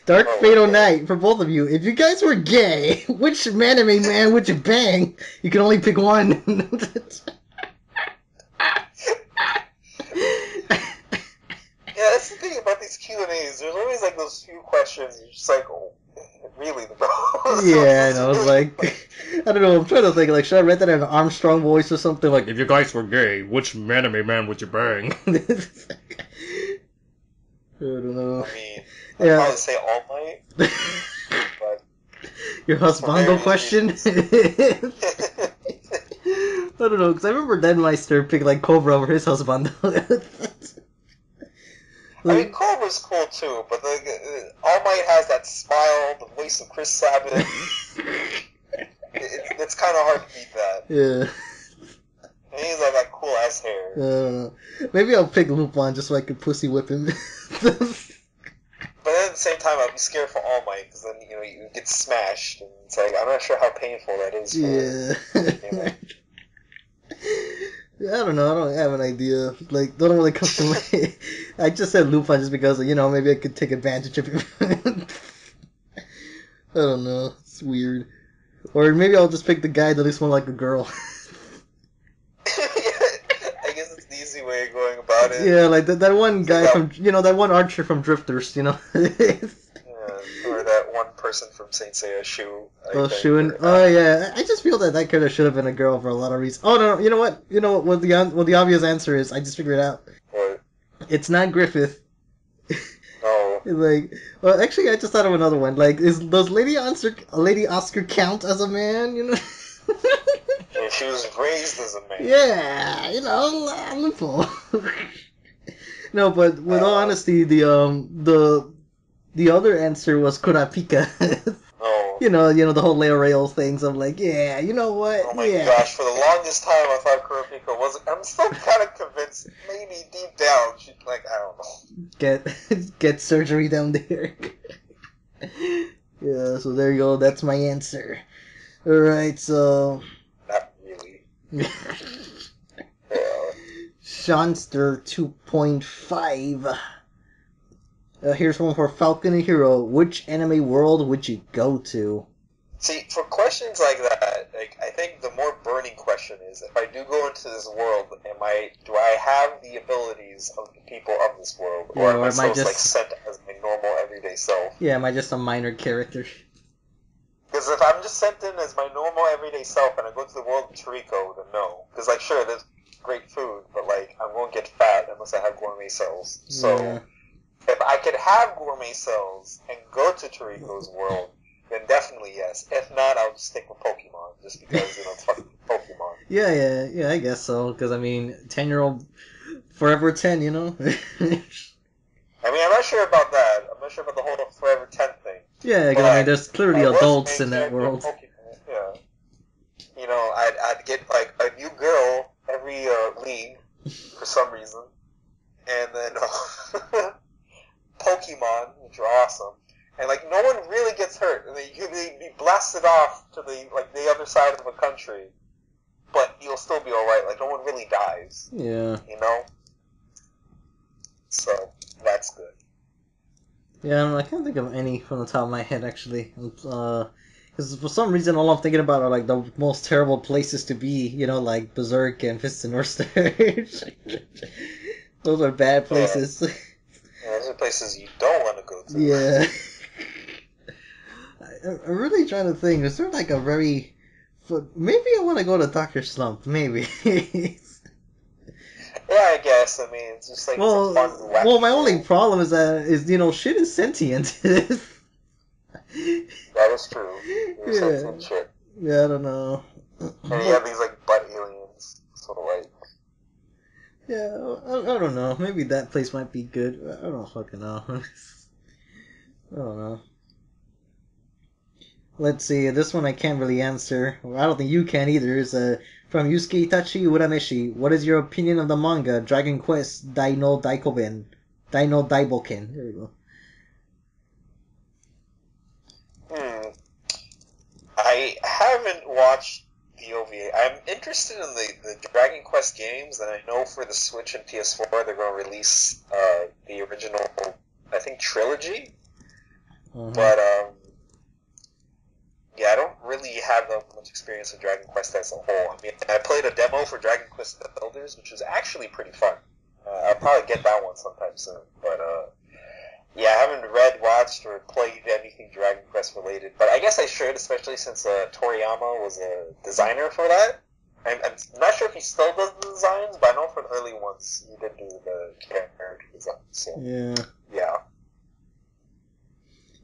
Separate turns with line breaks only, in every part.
DarkFatalKnight, for both of you. If you guys were gay, which anime man would you bang? You can only pick one.
Yeah, that's the thing about these Q&As. There's always like those few questions. You're just like, oh, really, bro?
Yeah, and I was like, I don't know. I'm trying to think. Like, should I read that in an Armstrong voice or something? Like, if you guys were gay, which anime man would you bang? I don't know.
I mean, I'd probably say All Might, but
your husbando question? I don't know, because I remember Deadmeister picked like Cobra over his husbando.
I mean, Cobra's cool too, but All Might has that smile, the voice of Chris Sabat. It's kind of hard to beat that.
Yeah.
And he's like that cool ass hair.
Maybe I'll pick Lupin just so I can pussy whip him.
But then at the same time, I'd be scared for All Might, because then, you get smashed, and it's like, I'm not sure how painful that is for
Yeah. I don't know, I don't have an idea. Like, don't really come to me. I just said Lupin just because, maybe I could take advantage of him. I don't know, it's weird. Or maybe I'll just pick the guy that looks more like a girl.
I guess it's the easy way of going about it.
Yeah, like that one guy from, that one archer from Drifters,
Yeah, or that one person from Saint Seiya, Shu.
Oh yeah, I just feel that character should have been a girl for a lot of reasons. Oh no, you know what? What the obvious answer is? I just figured it out.
What?
It's not Griffith.
No.
Well, actually, I just thought of another one. Like, does Lady Oscar count as a man?
Yeah, she was raised as a man.
Yeah, loophole. No, but with all honesty, the other answer was Kurapika.
Oh.
The whole Leo Rail things. I'm like, yeah, you know what?
Oh my gosh, for the longest time I thought Kurapika wasn't. I'm still kind of convinced, maybe deep down, she's like, I don't
know. Get surgery down there. Yeah, so there you go. That's my answer. Alright, so.
Not really.
Seanster 2.5. Here's one for Falcon and Hero. Which anime world would you go to?
See, for questions like that, I think the more burning question is, if I do go into this world, do I have the abilities of the people of this world?
Yeah,
or am I still sent as my normal everyday self?
Yeah, am I just a minor character?
Because if I'm just sent in as my normal everyday self and I go to the world of Toriko, then no. Because, sure, there's great food, but, I won't get fat unless I have gourmet cells. So... Yeah. If I could have gourmet cells and go to Toriko's world, then definitely yes. If not, I'll just stick with Pokemon, just because, it's fucking Pokemon.
Yeah, I guess so, because, 10-year-old, forever 10, I mean,
I'm not sure about that. I'm not sure about the whole forever 10 thing.
Yeah, because, there's clearly adults in that world.
Pokemon, yeah. I'd get, a new girl every league, for some reason, and then, Pokemon, which are awesome, and no one really gets hurt, and they'd be blasted off to the other side of the country, but you'll still be alright, no one really dies.
Yeah.
So, that's good.
Yeah, I can't think of any from the top of my head, actually. Because for some reason, all I'm thinking about are, the most terrible places to be, like Berserk and Fist and Northstar. Those are bad places.
Yeah. Those are places you don't want to go to.
Yeah. I'm really trying to think. Is there a very... Maybe I want to go to Dr. Slump. Maybe.
Yeah, I guess. I mean, it's just
well,
some fun, wacky
well, my only problem is that, shit is sentient.
That is true. There's sentient shit.
Yeah, I don't know.
And you have these, butt aliens. Sort of
Yeah, I don't know. Maybe that place might be good. I don't fucking know. I don't know. Let's see. This one I can't really answer. Well, I don't think you can either. It's from Yusukueitachi Urameshi. What is your opinion of the manga Dragon Quest Dino Daiboken? There we
go. I haven't watched the OVA. I'm interested in the Dragon Quest games, and I know for the Switch and PS4 they're going to release the original, I think, trilogy. But yeah, I don't really have that much experience with Dragon Quest as a whole. I mean, I played a demo for Dragon Quest Builders, which was actually pretty fun. I'll probably get that one sometime soon. But yeah, I haven't read, watched, or played anything Dragon Quest related. But I guess I should, especially since Toriyama was a designer for that. I'm not sure if he still does the designs, but I know for the early ones he did do the character design. So yeah.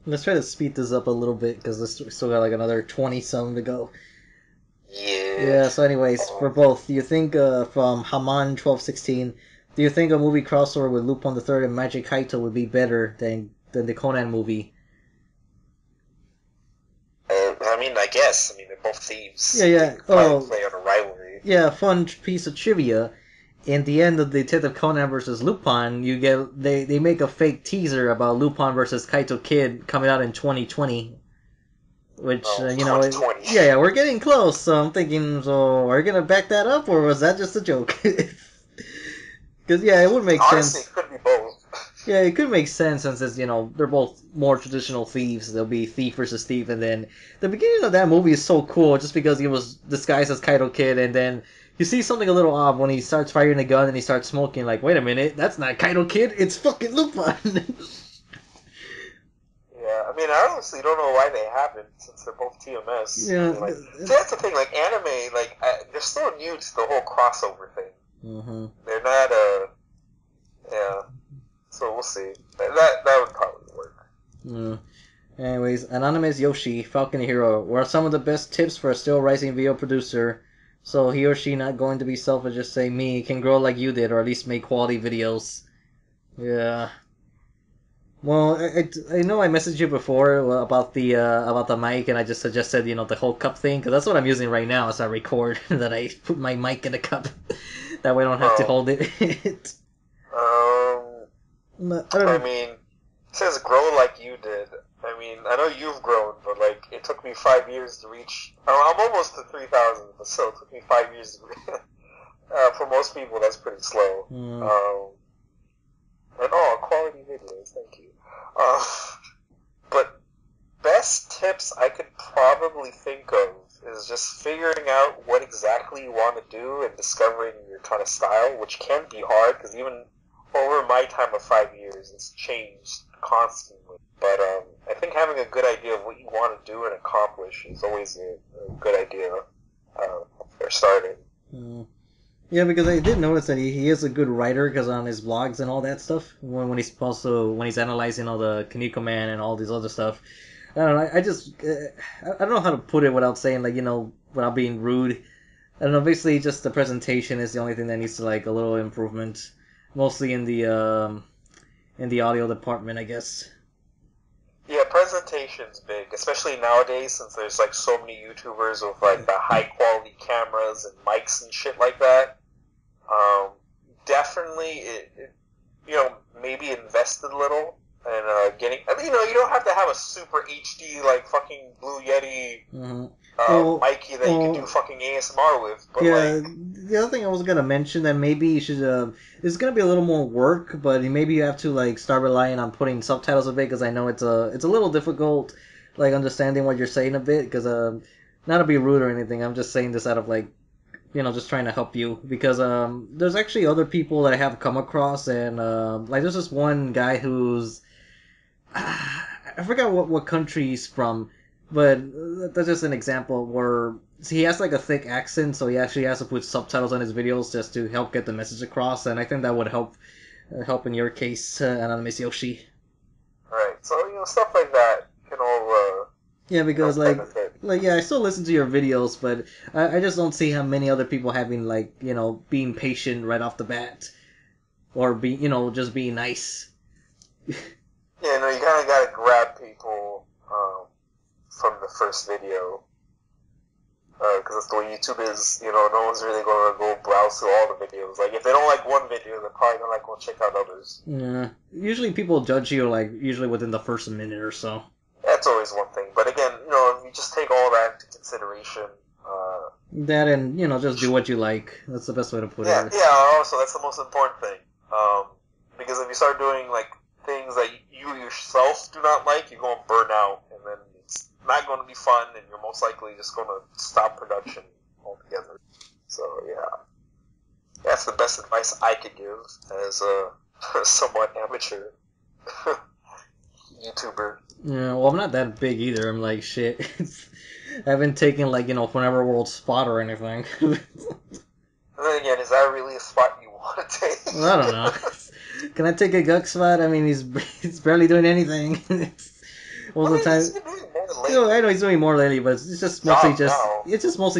Let's try to speed this up a little bit because we still got like another 20-some to go. Yeah, so anyways, for both, do you think from Haman1216, do you think a movie crossover with Lupin the Third and Magic Kaito would be better than the Conan movie?
I mean, I guess. I mean, they're both thieves.
Yeah.
Oh, play on a rivalry.
Yeah, fun piece of trivia. In the end of Detective Conan versus Lupin, you get they make a fake teaser about Lupin versus Kaito Kid coming out in 2020. Which, you know, yeah, we're getting close, so I'm thinking, so are you going to back that up, or was that just a joke? Because, yeah, it would make sense.
Honestly, it could be both.
Yeah, it could make sense since it's, you know, they're both more traditional thieves. There'll be thief versus thief, and then the beginning of that movie is so cool just because he was disguised as Kaito Kid, and then you see something a little odd when he starts firing a gun and he starts smoking, like, wait a minute, that's not Kaito Kid, it's fucking Lupin.
Yeah, I mean, I honestly don't know why they happen, since they're both TMS.
Yeah.
I mean, like, see, that's the thing, like, anime, like, they're still new to the whole crossover thing.
Mm-hmm.
They're not, yeah. So we'll see. That would probably work.
Mm. Anyways, Anonymous Yoshi, Falcon Hero, what are some of the best tips for a still rising video producer? So he or she not going to be selfish, just say me, can grow like you did, or at least make quality videos. Yeah. Well, I know I messaged you before about the mic, and I just suggested, you know, the whole cup thing, because that's what I'm using right now as I record, that I put my mic in a cup. That way I don't have to hold it.
I mean, it says grow like you did. I mean, I know you've grown, but, like, it took me 5 years to reach... I'm almost to 3,000, but still, it took me 5 years to reach... for most people, that's pretty slow. And, quality videos, thank you. But best tips I could probably think of is just figuring out what exactly you want to do and discovering your kind of style, which can be hard, because even over my time of 5 years, it's changed constantly. But I think having a good idea of what you want to do and accomplish is always a good idea for starting.
Yeah, because I did notice that he is a good writer, because on his blogs and all that stuff, when he's analyzing all the Kinnikuman and all these other stuff, I don't know, I don't know how to put it without saying, like, you know, without being rude. I don't know, basically just the presentation is the only thing that needs to, like, a little improvement, mostly in the audio department, I guess.
Yeah, presentation's big, especially nowadays since there's, like, so many YouTubers with, like, the high-quality cameras and mics and shit like that. Definitely, you know, maybe invest a little in getting... I mean, you know, you don't have to have a super HD, like, fucking Blue Yeti mic that you can do fucking ASMR with, but,
yeah, the other thing I was gonna mention that maybe you should, it's gonna be a little more work, but maybe you have to, like, start relying on putting subtitles a bit, because I know it's a little difficult, like, understanding what you're saying a bit, because, not to be rude or anything, I'm just saying this out of, like, you know, just trying to help you, because, there's actually other people that I have come across, and, like, there's this one guy who's, I forgot what country he's from, but that's just an example where he has, like, a thick accent, so he actually has to put subtitles on his videos just to help get the message across, and I think that would help in your case, Anonymous Yoshi.
Right, so, you know, stuff like that can all,
yeah, because, like, yeah, I still listen to your videos, but I just don't see how many other people having, like, you know, being patient right off the bat, or you know, just being nice.
Yeah, no, you kind of gotta grab people, from the first video, because that's the way YouTube is. You know, no one's really gonna go browse through all the videos. Like, if they don't like one video, they're probably gonna go check out others.
Yeah, usually people judge you, like, usually within the first minute or so.
That's always one thing, but again, you know, if you just take all that into consideration.
That and, you know, just do what you like. That's the best way to put it.
Yeah, also, that's the most important thing. Because if you start doing, like, things that you yourself do not like, you're going to burn out, and then it's not going to be fun, and you're most likely just going to stop production altogether. So, yeah. That's the best advice I could give as a somewhat amateur YouTuber.
Yeah, well, I'm not that big either. I'm like, shit. I haven't taken, like, Whenever World Spot or anything.
And then again, is that really a spot you want to take?
Well, I don't know. Can I take a Guk spot? I mean, he's barely doing anything. Most of the time,
he's been doing more lately.
I know he's doing more lately, but it's just mostly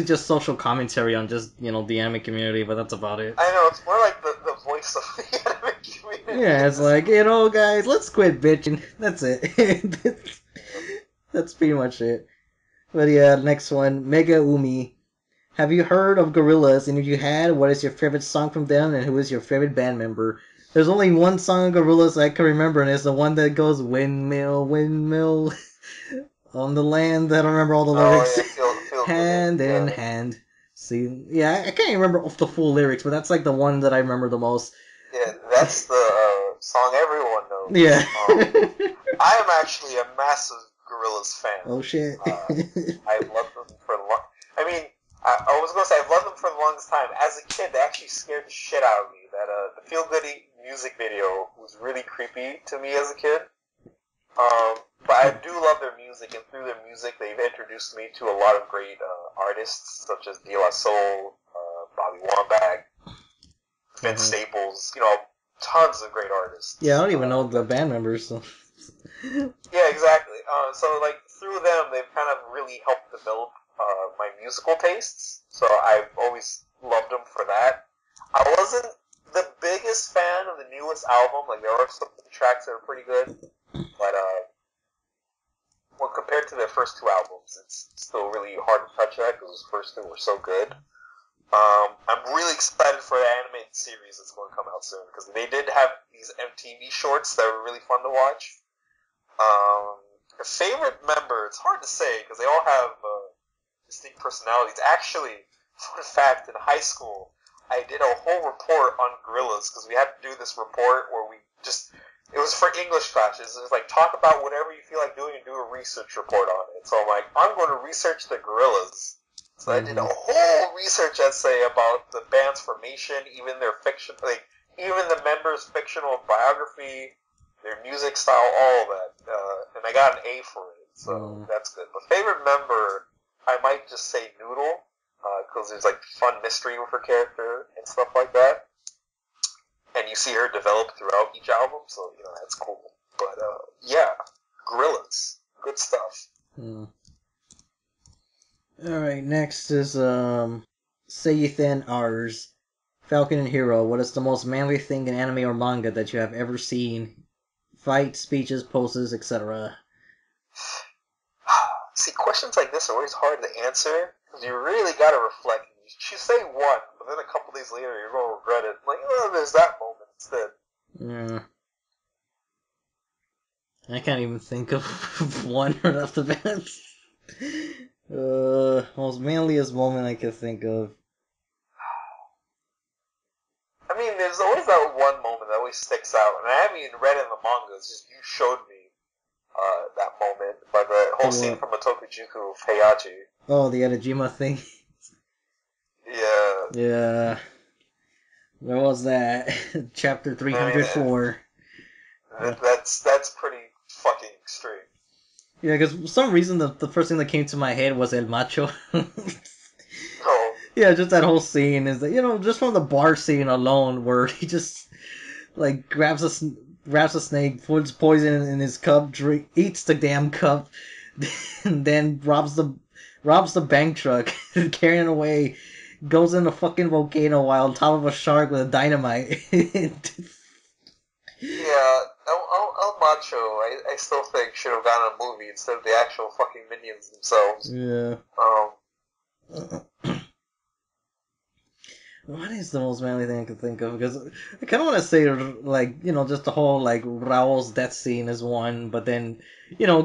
just social commentary on just the anime community. But that's about it.
I know, it's more like the voice of the anime community.
Yeah, it's like guys, let's quit bitching. That's it. That's pretty much it. But yeah, next one, MegaUmi. Have you heard of Gorillaz? And if you had, what is your favorite song from them? And who is your favorite band member? There's only one song of Gorillaz I can remember, and it's the one that goes "Windmill, windmill on the land." I don't remember all the lyrics.
Feel
hand
good.
in hand. See, yeah, I can't remember the full lyrics, but that's like the one that I remember the most.
Yeah, that's the song everyone knows.
Yeah.
I am actually a massive Gorillaz fan.
Oh shit.
I've loved them for the long. I mean, I was gonna say I've loved them for the longest time. As a kid, they actually scared the shit out of me. That the Feel Good music video was really creepy to me as a kid. But I do love their music, and through their music, they've introduced me to a lot of great artists, such as De La Soul, Bobby Wambach, Vince Staples. Tons of great artists.
Yeah, I don't even know the band members. So.
Yeah, exactly. So like through them, they've kind of really helped develop my musical tastes. So I've always loved them for that. I wasn't the biggest fan of the newest album. Like, there are some tracks that are pretty good, but when compared to their first two albums, it's still really hard to touch that because those first two were so good. I'm really excited for the animated series that's going to come out soon, because they did have these MTV shorts that were really fun to watch. A favorite member, it's hard to say because they all have distinct personalities. Actually, fun fact, in high school, I did a whole report on Gorillaz because we had to do this report where it was for English classes. It was like, talk about whatever you feel like doing and do a research report on it. So I'm like, I'm going to research the Gorillaz. So I did a whole research essay about the band's formation, even their fiction, like even the members' fictional biography, their music style, all of that. And I got an A for it, so that's good. But favorite member, I might just say Noodle, because there's like fun mystery with her character and stuff like that. And you see her develop throughout each album, so that's cool. But yeah, Gorillaz, good stuff.
Alright, next is Seyithan R's Falcon and Hero. What is the most manly thing in anime or manga that you have ever seen? Fights, speeches, poses, etc.
See, questions like this are always hard to answer, because you really gotta reflect. You say one, but then a couple days later you're gonna regret it. Like, there's that moment instead.
Yeah. I can't even think of one right off the bat. Most manliest moment I can think of.
I mean, there's always that one moment that always sticks out, and I haven't even read it in the manga. It's just you showed me that moment by the whole scene from Tokujuku of Heihachi.
Oh, the Edejima thing.
Yeah.
Yeah. There was that. Chapter 304.
That's pretty fucking extreme.
Yeah, because for some reason the first thing that came to my head was El Macho.
Oh.
Yeah, just that whole scene is that, just from the bar scene alone where he just, like, grabs a snake, puts poison in his cup, eats the damn cup, and then robs the bank truck, carrying it away, goes in a fucking volcano while on top of a shark with a dynamite.
Yeah, El Macho, I still think should have gotten a movie instead of the actual fucking minions themselves.
Yeah. What is the most manly thing I can think of? Because I kind of want to say, like, just the whole, like, Raul's death scene is one, but then,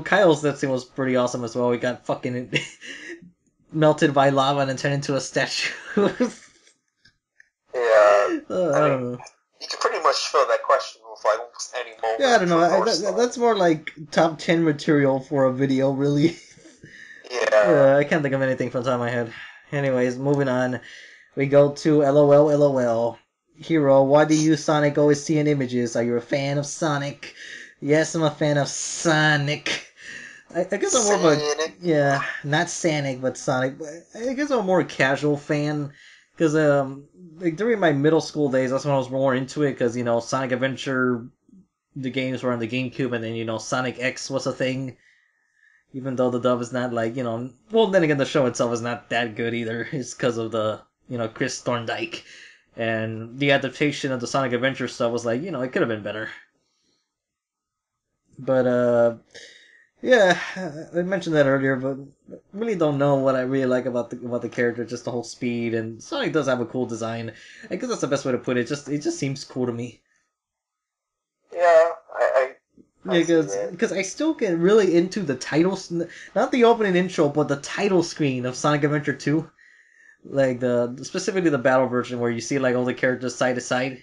Kyle's death scene was pretty awesome as well. He got fucking melted by lava and then turned into a statue.
Yeah.
I don't know.
you can pretty much fill that question with like almost any moment.
Yeah, I don't know.
From
That's more like top 10 material for a video, really.
Yeah.
I can't think of anything from the top of my head. Anyways, moving on. We go to LOL LOL. Hero, why do you, Sonic, always see in images? Are you a fan of Sonic? Yes, I'm a fan of Sonic. I guess I'm more of a... Yeah, not Sonic, but Sonic. I guess I'm a more casual fan. Because like during my middle school days, that's when I was more into it. Because, Sonic Adventure, the games were on the GameCube. And then, Sonic X was a thing. Even though the dub is not like, well, then again, the show itself is not that good either. It's because of the, Chris Thorndike. And the adaptation of the Sonic Adventure stuff was like, it could have been better. But, yeah, I mentioned that earlier, but really don't know what I really like about the character, just the whole speed. And Sonic does have a cool design. I guess that's the best way to put it. It just seems cool to me.
Yeah,
yeah, because I still get really into the titles, not the opening intro, but the title screen of Sonic Adventure 2. Like specifically the battle version where you see like all the characters side to side.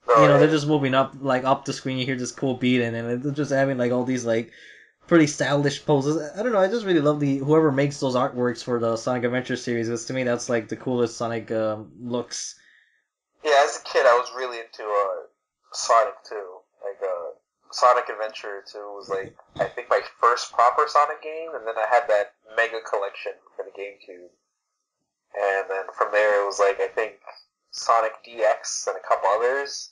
They're just moving up the screen. You hear this cool beat and they're just having like all these like pretty stylish poses. I don't know. I just really love whoever makes those artworks for the Sonic Adventure series. Because to me, that's like the coolest Sonic looks.
Yeah, as a kid, I was really into Sonic 2. Like Sonic Adventure 2 was like I think my first proper Sonic game, and then I had that Mega collection for the GameCube. And then from there it was like, I think, Sonic DX and a couple others.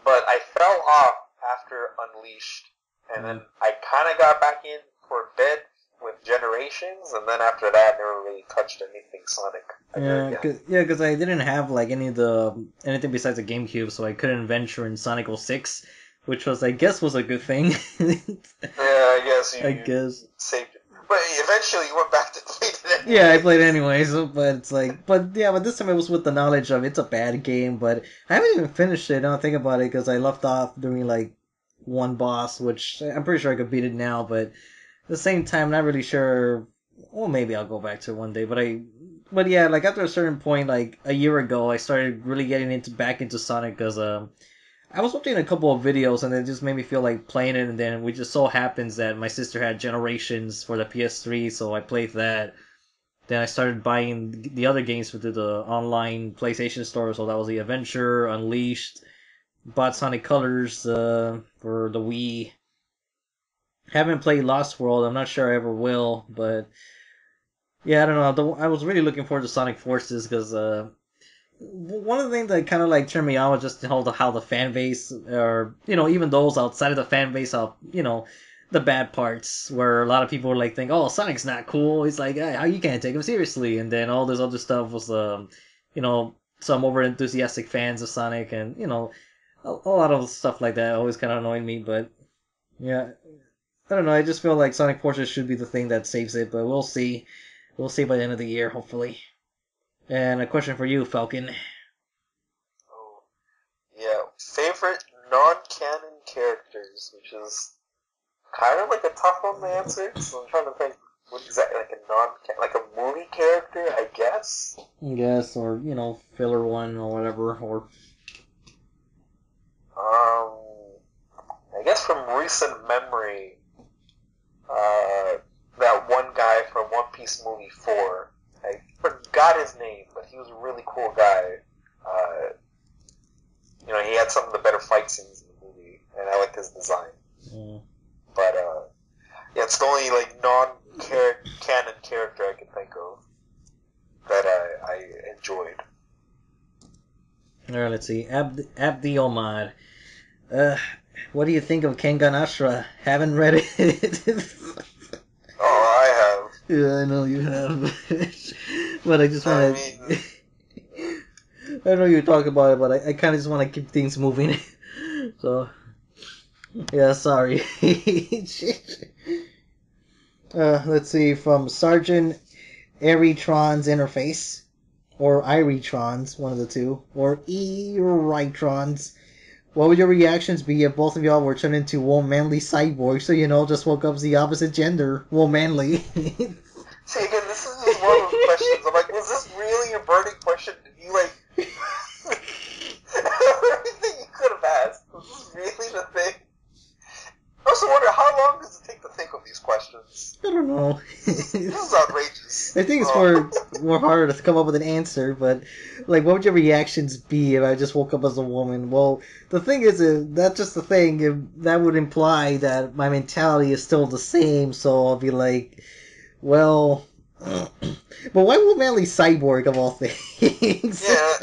But I fell off after Unleashed. And then I kind of got back in for a bit with Generations. And then after that, I never really touched anything Sonic.
Because I didn't have like anything besides the GameCube, so I couldn't venture in Sonic 06. Which was, I guess, was a good thing.
Yeah, I guess. You saved it. But eventually you went back to play it anyways.
Yeah, I played it anyways, but it's like... But this time it was with the knowledge of it's a bad game, but I haven't even finished it, now I think about it, because I left off doing, like, one boss, which I'm pretty sure I could beat it now, but at the same time, not really sure... Well, maybe I'll go back to it one day, But yeah, like, after a certain point, like, a year ago, I started really getting back into Sonic, because, I was watching a couple of videos and it just made me feel like playing it, and then it just so happens that my sister had Generations for the PS3, so I played that. Then I started buying the other games through the online PlayStation Store, so that was the Adventure, Unleashed, bought Sonic Colors for the Wii. Haven't played Lost World, I'm not sure I ever will, but yeah, I don't know. I was really looking forward to Sonic Forces because one of the things that kind of like turned me on was just how the fan base, or even those outside of the fan base, of the bad parts where a lot of people like think, oh, Sonic's not cool. He's like, hey, how you can't take him seriously, and then all this other stuff was some over enthusiastic fans of Sonic, and a lot of stuff like that always kind of annoyed me. But yeah, I don't know. I just feel like Sonic Forces should be the thing that saves it, but we'll see. We'll see by the end of the year, hopefully. And a question for you, Falcon.
Oh, yeah. Favorite non-canon characters, which is kind of like a tough one to answer. So I'm trying to think, what exactly, like a movie character, I guess.
Yes, or filler one or whatever, or.
I guess from recent memory, that one guy from One Piece movie 4. I forgot his name, but he was a really cool guy. He had some of the better fight scenes in the movie, and I liked his design.
Mm.
But yeah, it's the only like non-canon character I can think of that I enjoyed.
All right, let's see. Abdi Omar. What do you think of Kengan Ashura? Haven't read it.
Oh, I have.
Yeah, I know you have. But I just want to... I know you talk about it, but I kind of just want to keep things moving. So... Yeah, sorry. Let's see, from Sergeant Erytronne's Interface, or Erytronne's, one of the two, or Erytronne's. What would your reactions be if both of y'all were turned into Womanly Cyborgs, so just woke up as the opposite gender, Womanly?
See, again, this is just one of those questions. I'm like, was this really a burning question? Did you, like...
don't know.
This is outrageous.
I think it's more harder to come up with an answer, but like, what would your reactions be if I just woke up as a woman? Well, the thing is, that's just the thing. That would imply that my mentality is still the same, so I'll be like, well, but why Womanly Cyborg of all things?
Yeah,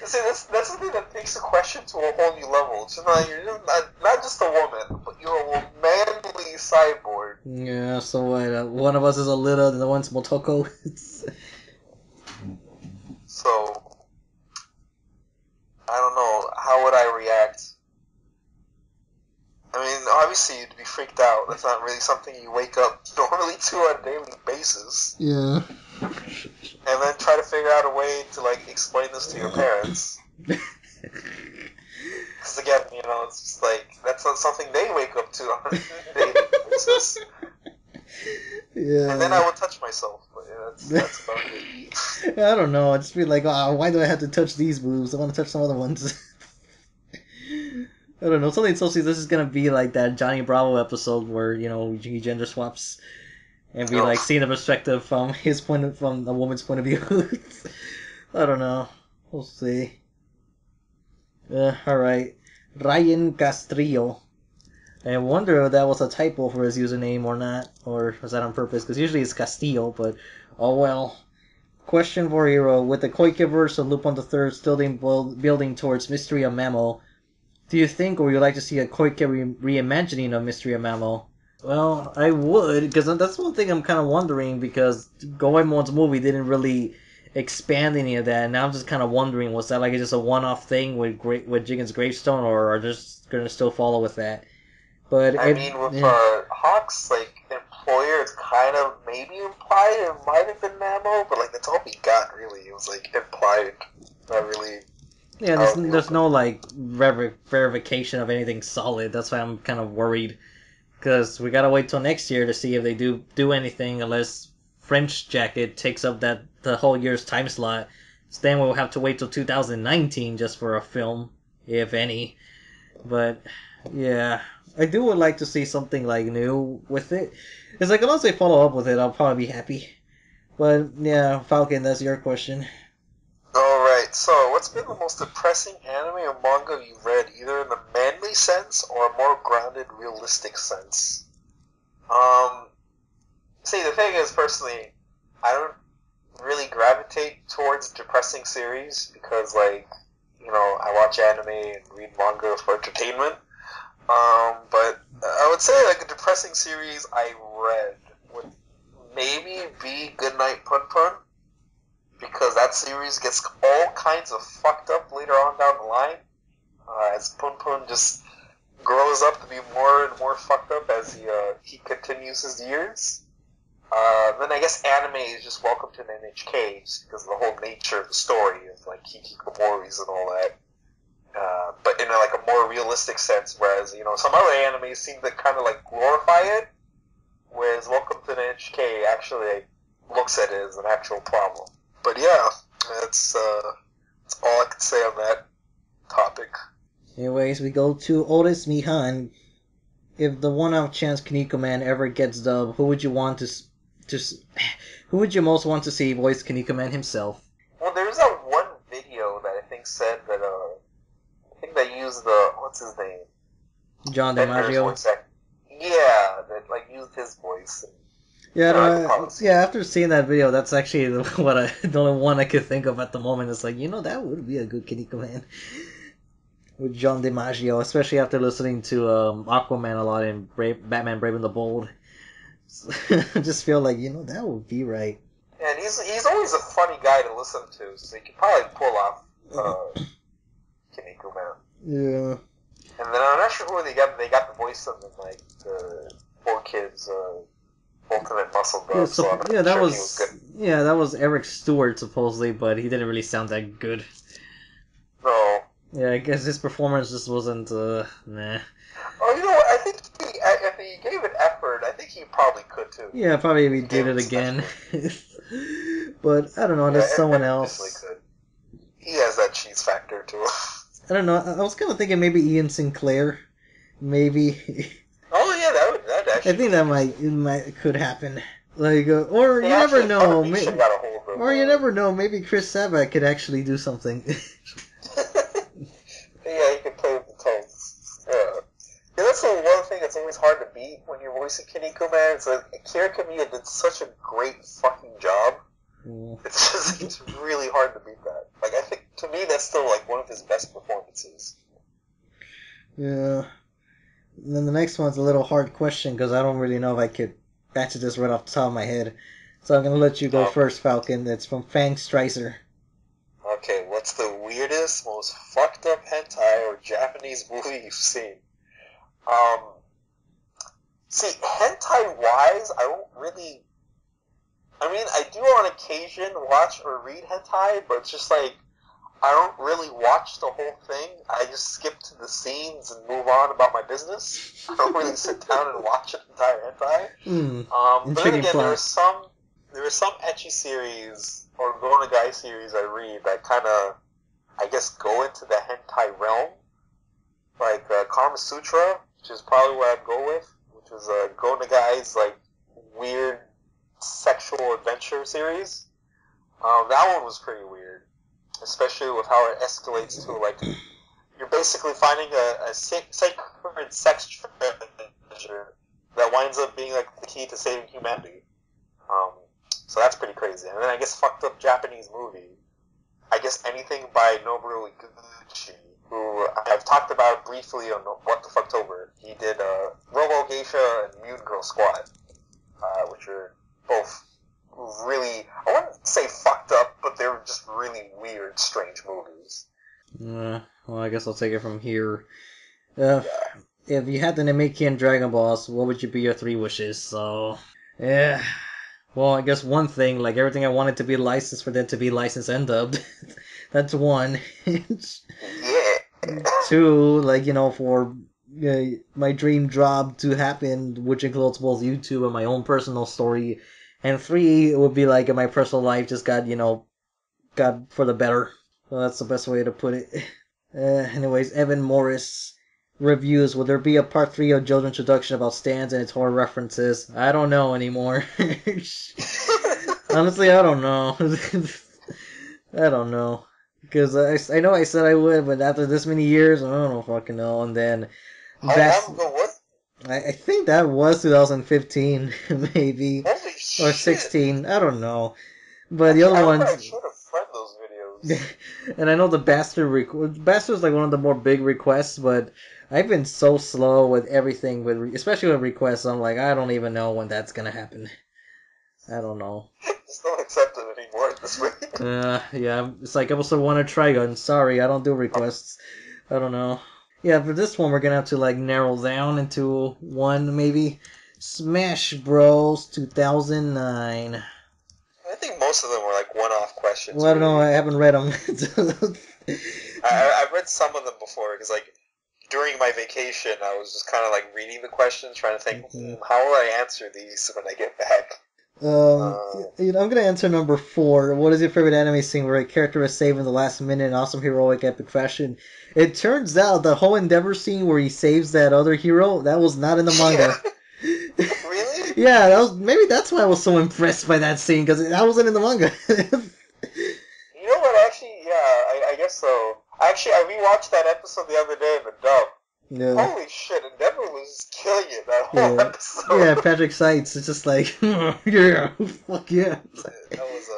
see, that's the thing that takes the question to a whole new level. It's just like, you're not just a woman, but you're a manly cyborg.
Yeah, so what? One of us is a little, and the one's Motoko.
So, I don't know. How would I react? I mean, obviously you'd be freaked out. That's not really something you wake up normally to on a daily basis.
Yeah.
And then try to figure out a way to, like, explain this to your parents. Because again, you know, it's just like, that's not something they wake up to on a daily basis.
Yeah.
And then I would touch myself. But yeah, that's about it.
I don't know. I'd just be like, why do I have to touch these boobs? I want to touch some other ones. I don't know. Something tells me this is gonna be like that Johnny Bravo episode where, you know, he gender swaps and we like see the perspective from from the woman's point of view. I don't know. We'll see. Alright. Ryan Castrillo. I wonder if that was a typo for his username or not, or was that on purpose? Because usually it's Castillo, but oh well. Question for Hero. With the Koikeverse and Lupin III still building towards Mystery of Mamo, do you think, or would you like to see a Koike reimagining of Mystery of Mamo? Well, I would, because that's one thing I'm kind of wondering, because Goemon's movie didn't really expand any of that, and now I'm just kind of wondering, was that like just a one-off thing with Jigen's gravestone, or are they just going to still follow with that? But
I mean, with Hawk's, like, employer, it's kind of maybe implied it might have been Mamo, but, like, that's all we got, really. It was, like, implied, not really.
Yeah, there's no, like, verification of anything solid. That's why I'm kind of worried. Because we gotta wait till next year to see if they do anything, unless French Jacket takes up the whole year's time slot. So then we'll have to wait till 2019 just for a film, if any. But, yeah, I would like to see something, like, new with it. It's like, unless they follow up with it, I'll probably be happy. But, yeah, Falcon, that's your question.
Alright, so what's been the most depressing anime or manga you've read, either in the manly sense or a more grounded, realistic sense? See, the thing is, personally, I don't really gravitate towards depressing series because, like, you know, I watch anime and read manga for entertainment. But I would say, like, a depressing series I read would maybe be Goodnight Pun Pun, because that series gets all kinds of fucked up later on down the line, as Pun Pun just grows up to be more and more fucked up as he continues his years. Then I guess anime is just Welcome to the NHK, just because of the whole nature of the story, of like hikikomoris and all that. But in like a more realistic sense, whereas, you know, some other animes seem to kind of like glorify it, whereas Welcome to the NHK actually like, looks at it as an actual problem. But yeah, that's all I can say on that topic.
Anyways, we go to Otis Meehan. If the one-off chance Kinnikuman ever gets dubbed, who would you want who would you most want to see voice Kinnikuman himself?
Well, there's that one video that I think said that I think they used the what's his name?
John DiMaggio.
Yeah, that like used his voice.
Yeah, after seeing that video, that's actually the only one I could think of at the moment. It's like, you know, that would be a good Kinnikuman. With John DiMaggio, especially after listening to Aquaman a lot and Batman Brave and the Bold. I just feel like, you know, that would be right.
And he's always a funny guy to listen to, so he could probably pull off Kinnikuman.
Yeah.
And then I'm not sure who they got the voice of in, like, the 4Kids Ultimate Muscle Dog, so I'm not sure he was good.
Yeah, that was Eric Stewart, supposedly, but he didn't really sound that good.
No.
Yeah, I guess his performance just wasn't, nah.
Oh, you know what? I think if he gave it effort, I think he probably could too.
Yeah, probably if he did it again. But, I don't know, there's someone else.
Could. He has that cheese factor to him.
I don't know, I was kind of thinking maybe Ian Sinclair. Maybe.
Oh, yeah, that actually.
I think that could happen. Like, or
They
you never
actually
know.
Funimation got a hold of
Or you never know. Maybe Chris Sabat could actually do something.
Yeah, he could play with the tones. Yeah. Yeah, that's the one thing that's always hard to beat when you're voicing Kinnikuman. It's like, Akira Kamiya did such a great fucking job. It's really hard to beat that. Like, I think, to me, that's still, like, one of his best performances.
Yeah. And then the next one's a little hard question, because I don't really know if I could answer this right off the top of my head. So I'm going to let you go first, Falcon. It's from Fang Strizer.
Okay, what's the weirdest, most fucked up hentai or Japanese movie you've seen? See, hentai-wise, I don't really... I mean, I do on occasion watch or read hentai, but it's just like, I don't really watch the whole thing. I just skip to the scenes and move on about my business. I don't really sit down and watch an entire hentai. But then again, there are some ecchi series or Go Nagai series I read that kind of, I guess, go into the hentai realm. Like Karma Sutra, which is probably what I'd go with, which was Go Nagai's like weird sexual adventure series. That one was pretty weird, especially with how it escalates to like you're basically finding a sacred sex treasure that winds up being like the key to saving humanity. So that's pretty crazy. And then I guess fucked up Japanese movie. I guess anything by Noboru Iguchi, who I've talked about briefly on What the Fucktober. He did Robo Geisha and Mute Girl Squad, which are both really, I wouldn't say fucked up, but they're just really weird, strange movies.
Well, I guess I'll take it from here. If you had the Namekian Dragon Balls, what would be your 3 wishes? So, yeah. Well, I guess one thing, like everything I wanted to be licensed for them to be licensed and dubbed. That's one.
Yeah.
2, like, for my dream job to happen, which includes both YouTube and my own personal story. And 3, it would be like my personal life just got for the better. So that's the best way to put it. Anyways, Evan Morris reviews, will there be a part 3 of JoJo introduction about stands and its horror references? I don't know anymore. Honestly, I don't know. I don't know. Because I know I said I would, but after this many years, I don't fucking know. And then... I think that was 2015, maybe.
Holy shit.
Or 16, I don't know. But the other ones...
I should have friend those videos.
And I know the Bastard Bastard's like one of the more big requests, but I've been so slow with everything, especially with requests. I'm like, I don't even know when that's gonna happen. I don't know.
Just don't accept it anymore at this rate.
Yeah, it's like episode 1 of Trigun. Sorry, I don't do requests. I don't know. Yeah, for this one, we're gonna have to like narrow down into one, maybe. Smash Bros. 2009.
I think most of them were like one-off questions.
Well, I don't know, I haven't read them.
I've read some of them before, because like, during my vacation, I was just kind of like reading the questions, trying to think, how will I answer these when I get back?
I'm gonna answer number 4. What is your favorite anime scene where a character is saved in the last minute in awesome heroic epic fashion? It turns out the whole Endeavor scene where he saves that other hero, that was not in the manga.
Really?
Yeah, maybe that's why I was so impressed by that scene, because that wasn't in the manga.
You know what, actually, yeah, I guess so. Actually, I rewatched that episode the other day in the dub. Yeah. Holy shit, Endeavor was killing it that whole episode.
Yeah, Patrick Seitz is just like, yeah, fuck yeah.
That was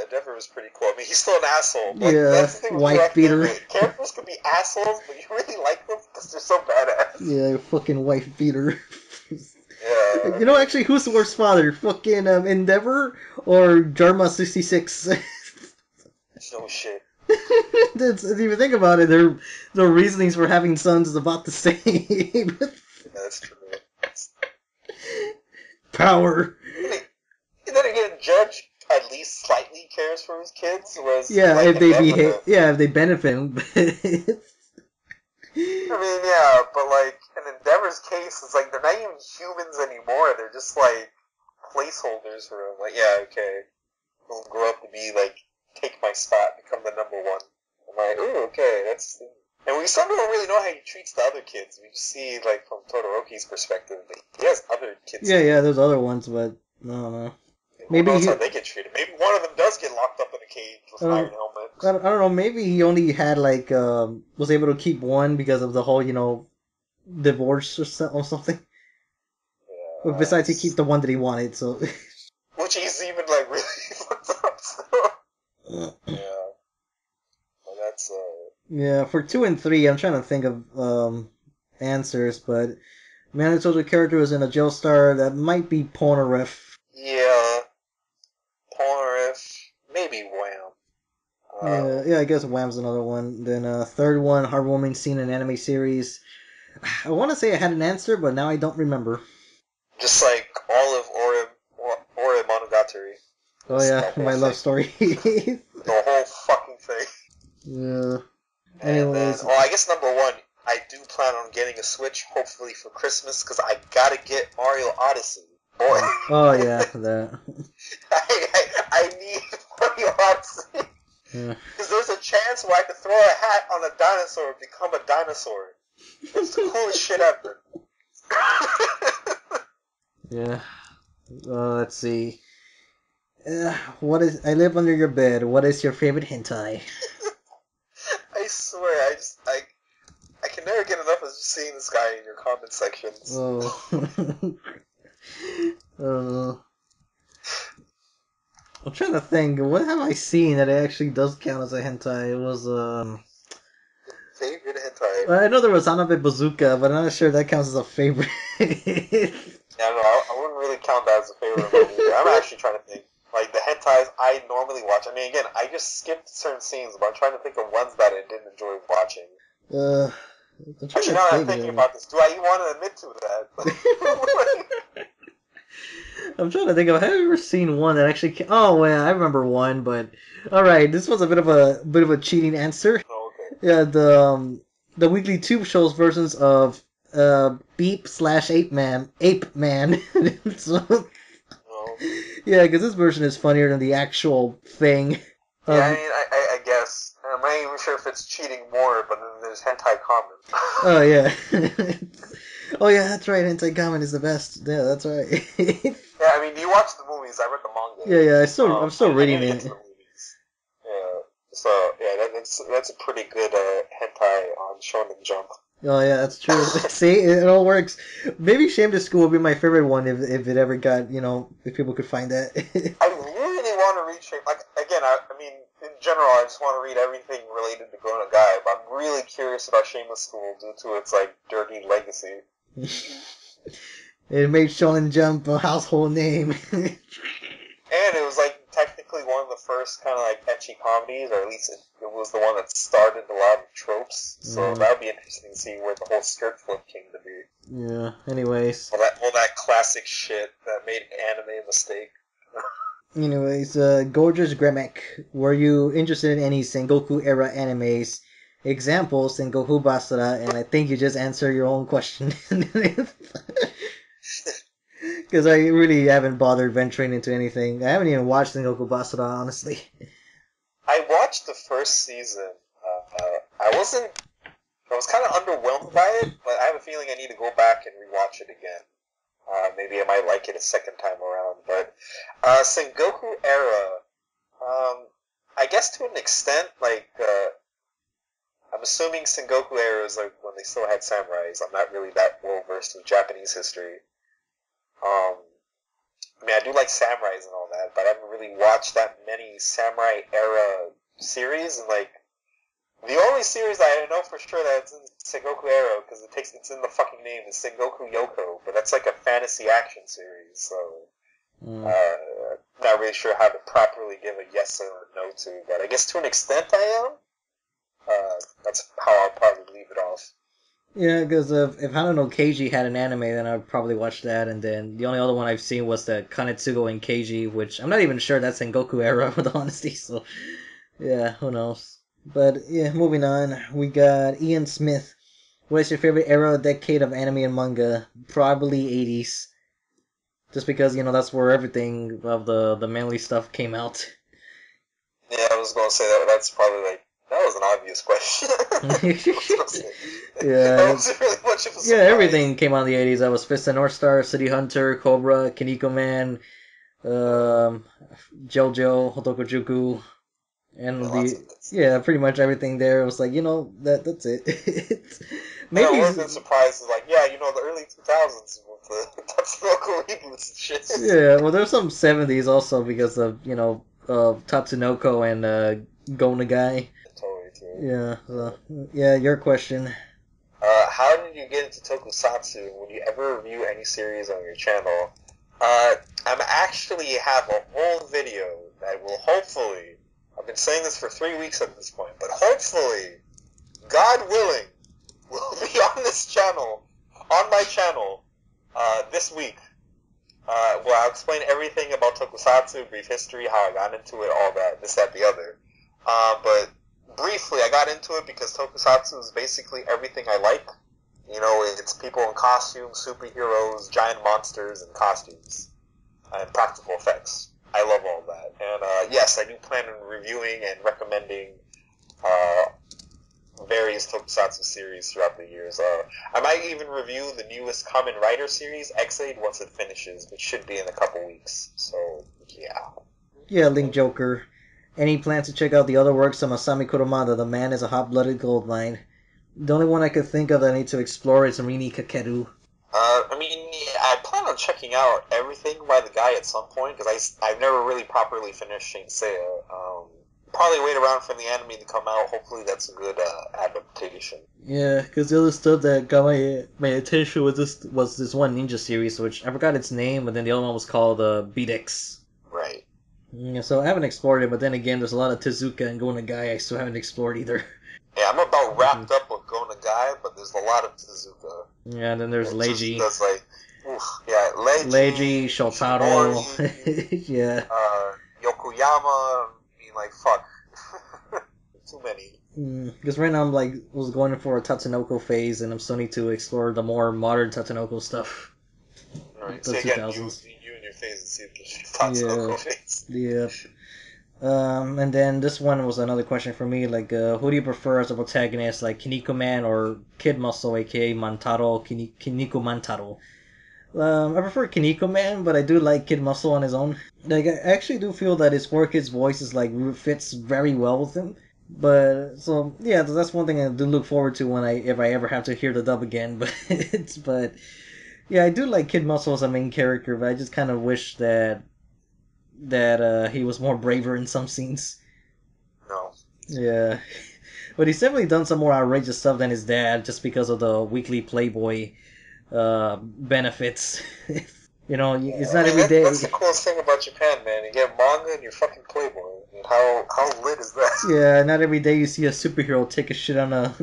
Endeavor was pretty cool. I mean, he's still an asshole. But
yeah,
that's the thing with
wife beater.
Characters can be assholes, but you really like them because they're so badass.
Yeah, fucking wife beater.
Yeah.
You know, actually, who's the worst father? Fucking Endeavor or Jarma 66?
No shit.
If you think about it, their reasonings for having sons is about the same.
Yeah, that's true.
Power.
And then again, Judge at least slightly cares for his kids.
Yeah, like, if they behave. Yeah, if they benefit.
I mean, yeah, but like in Endeavor's case, it's like they're not even humans anymore. They're just like placeholders for him. Like, yeah, okay, he'll grow up to be like, take my spot, become the number one. I'm like, ooh, okay, that's. And we still don't really know how he treats the other kids. We just see like from Todoroki's perspective, like, he has other kids.
Yeah, there's other ones, but No.
Who
Maybe
knows
he,
how they get treated? Maybe one of them does get locked up in a cage with an iron helmet.
I don't know. Maybe he only had like was able to keep one because of the whole divorce or something.
Yeah,
But besides, he keep the one that he wanted. So
which he's even like really fucked up. So. Yeah, well, that's
yeah, for 2 and 3, I'm trying to think of answers, but man, I told the character was in a jail star. That might be Polnareff.
yeah, Polnareff, maybe Wham.
Yeah, I guess Wham's another one. Then third one, heartwarming scene in anime series. I want to say I had an answer, but now I don't remember.
Just like all of Ore Monogatari.
Oh yeah,
The whole
my love
thing.
story.
The whole fucking thing.
Yeah.
And then,
Anyways,
I guess number one, I do plan on getting a Switch, hopefully for Christmas, because I gotta get Mario Odyssey. Boy.
oh yeah, that.
I need Mario Odyssey.
Yeah.
Because there's a chance where I could throw a hat on a dinosaur and become a dinosaur. It's the coolest shit ever.
Yeah. Let's see. What is? I live under your bed. What is your favorite hentai?
I swear, I can never get enough of just seeing this guy in your comment sections.
Oh. I'm trying to think. What have I seen that actually does count as a hentai? It was
Favorite hentai?
I know there was Hanabe Bazooka, but I'm not sure that counts as a favorite.
Yeah, no, I wouldn't really count that as a favorite of mine either. I'm actually trying to think. Like, the hentais I normally watch. I mean, again, I just skipped certain scenes, but I'm trying to think of ones that I didn't enjoy watching.
I'm trying
Actually,
to
now that I'm
think.
thinking about this, do I even want to admit to that?
I'm trying to think of. Have I ever seen one that actually? Oh, yeah, I remember one, but all right, this was a bit of a cheating answer.
Oh, okay.
Yeah, the weekly tube shows versions of Beep/Ape Man. So,
No.
yeah, because this version is funnier than the actual thing.
Yeah, I mean, I guess. I'm not even sure if it's cheating more, but then there's hentai common.
Oh yeah. Oh yeah, that's right. Hentai is the best. Yeah, that's right.
Yeah, I mean, do you watch the movies? I read the manga.
Yeah. I'm still reading
I didn't get
it.
to the movies. Yeah. So yeah, that's a pretty good hentai on Shonen Jump.
Oh yeah, that's true. See, it all works. Maybe Shame to School would be my favorite one if it ever got if people could find that.
I really want to read Shame. Like again, I mean, in general, I just want to read everything related to Grown Up Guy, but I'm really curious about Shameless School due to its like dirty legacy.
It made Shonen Jump a household name.
And it was like technically one of the first kind of like ecchi comedies, or at least it was the one that started a lot of tropes. So that would be interesting to see where the whole skirt flip came to be.
Yeah. Anyways.
All that classic shit that made anime a mistake.
Anyways, gorgeous Gremac, were you interested in any Sengoku era animes? Example, Sengoku Basara, and I think you just answered your own question. Because I really haven't bothered venturing into anything. I haven't even watched Sengoku Basara, honestly.
I watched the first season. I was kind of underwhelmed by it, but I have a feeling I need to go back and rewatch it again. Maybe I might like it a second time around. But Sengoku era, I guess to an extent, like I'm assuming Sengoku era is like when they still had samurais. I'm not really that well versed with Japanese history. I mean, I do like samurais and all that, but I haven't really watched that many samurai era series. And like, the only series I know for sure that's in Sengoku era, because it's in the fucking name, is Sengoku Yoko, but that's like a fantasy action series. So, not really sure how to properly give a yes or a no to, but I guess to an extent I am. That's how I'll probably leave it off.
Yeah, because if Hana no Keiji had an anime, then I'd probably watch that. And then the only other one I've seen was the Kanetsugo and Keiji, which I'm not even sure that's Sengoku era, with honesty. So, yeah, who knows. But, yeah, moving on. We got Ian Smith. What is your favorite era or decade of anime and manga? Probably 80s. Just because, that's where everything of the manly stuff came out.
Yeah, I was going to say that's probably like, that was an obvious question.
Yeah.
That wasn't really much of a surprise.
Yeah, everything came out in the 80s. That was Fist and North Star, City Hunter, Cobra, Kinnikuman, um, JoJo, Hotokojuku, and
Yeah, lots of
the
this.
yeah, pretty much everything there. It was like, that's it.
Yeah,
Maybe
what have been surprised is like, yeah, the early 2000s with the Tatsunoko reboots and shit.
yeah. Well, there's some '70s also because of Tatsunoko and Go Nagai.
Totally true.
Yeah. Yeah. Your question.
How did you get into Tokusatsu? Would you ever review any series on your channel? I'm actually have a whole video that will hopefully, I've been saying this for 3 weeks at this point, but hopefully, God willing, will be on this channel, on my channel, this week. Where I'll explain everything about Tokusatsu, brief history, how I got into it, all that, this, that, the other. But briefly, I got into it because Tokusatsu is basically everything I like. It's people in costumes, superheroes, giant monsters, and costumes, and practical effects. I love all that. And, yes, I do plan on reviewing and recommending, various Tokusatsu series throughout the years. I might even review the newest Kamen Rider series, X-Aid, once it finishes, which should be in a couple weeks. So, yeah.
Yeah, LinkJoker. Any plans to check out the other works of Masami Kuramada? The man is a hot-blooded gold mine. The only one I could think of that I need to explore is Rini Kakeru.
I plan on checking out everything by the guy at some point, because I've never really properly finished Saint Seiya. Probably wait around for the anime to come out. Hopefully that's a good adaptation.
Yeah, because the other stuff that got my attention was this one ninja series, which I forgot its name, but then the other one was called Bedex.
Right.
Yeah, so I haven't explored it, but then again, there's a lot of Tezuka and Go Nagai I still haven't explored either.
Yeah, I'm about wrapped up with Go Nagai, but there's a lot of Tezuka.
Yeah, and then there's Leiji.
Just like, yeah, Leiji,
Shotaro,
Shimori,
yeah.
Yokoyama. Fuck. Too many.
Because right now was going for a Tatsunoko phase, and I'm still need to explore the more modern Tatsunoko stuff.
Alright,
The
so again,
2000s.
you and your phase and see if Tatsunoko phase.
Yeah. And then this one was another question for me, who do you prefer as a protagonist, like Kinnikuman or Kid Muscle, aka Mantaro, Kinnikuman Taro? I prefer Kinnikuman, but I do like Kid Muscle on his own. I actually do feel that his voice is fits very well with him. But so yeah, that's one thing I do look forward to if I ever have to hear the dub again. But yeah, I do like Kid Muscle as a main character, but I just kind of wish that he was more braver in some scenes.
No.
Yeah. But he's definitely done some more outrageous stuff than his dad just because of the weekly Playboy benefits. It's not every day.
That's the coolest thing about Japan, man. You get manga and you're fucking Playboy. How lit is that?
Yeah, not every day you see a superhero take a shit on a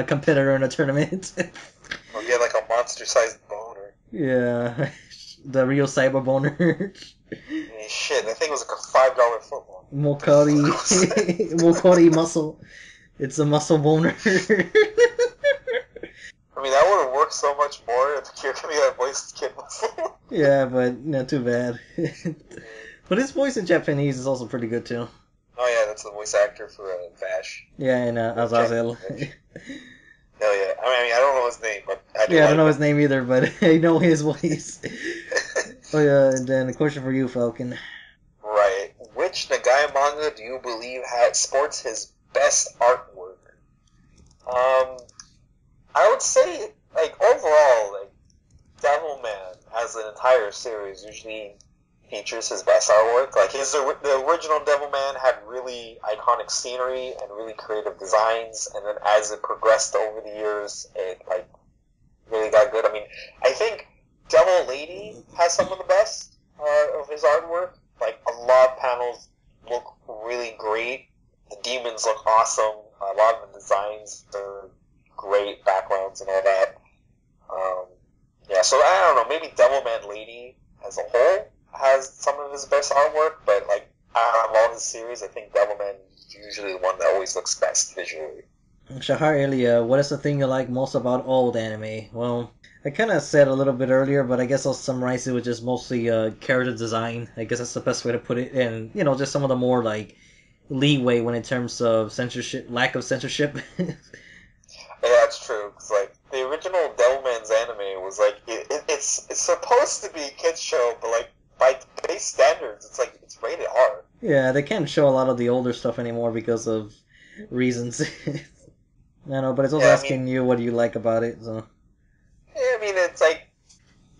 competitor in a tournament.
Or get like a monster-sized boner.
Yeah, the real cyber boner.
Shit, that thing was like a $5 football.
Mokori muscle. It's a muscle boner.
That would have worked so much more if you're giving that voice to Kid Muscle.
Yeah, but not too bad. But his voice in Japanese is also pretty good too.
Oh yeah, that's the voice actor for Vash.
Yeah, and Azazel.
Hell yeah. I don't know his name, but
I don't know his name either, but I know his voice. Oh yeah, and then a question for you, Falcon.
Right. Which Nagai manga do you believe sports his best artwork? I would say, overall, Devilman as an entire series usually features his best artwork. The original Devilman had really iconic scenery and really creative designs, and then as it progressed over the years, it, really got good. I think Devil Lady has some of the best of his artwork. A lot of panels look really great. The demons look awesome. A lot of the designs are great, backgrounds and all that. Yeah, so I don't know, maybe Devilman Lady as a whole has some of his best artwork, but out of all his series, I think Devilman is usually the one that always looks best visually.
Shahar Elia, what is the thing you like most about old anime? Well, I kind of said a little bit earlier, but I guess I'll summarize it with just mostly character design. I guess that's the best way to put it, and just some of the more leeway when in terms of censorship, lack of censorship.
Yeah, that's true. Cause the original Devilman's anime was it's supposed to be a kids show, but by today's standards, it's like it's rated R.
Yeah, they can't show a lot of the older stuff anymore because of reasons. I know, but it's also asking you what you like about it. So.
Yeah, I mean, it's like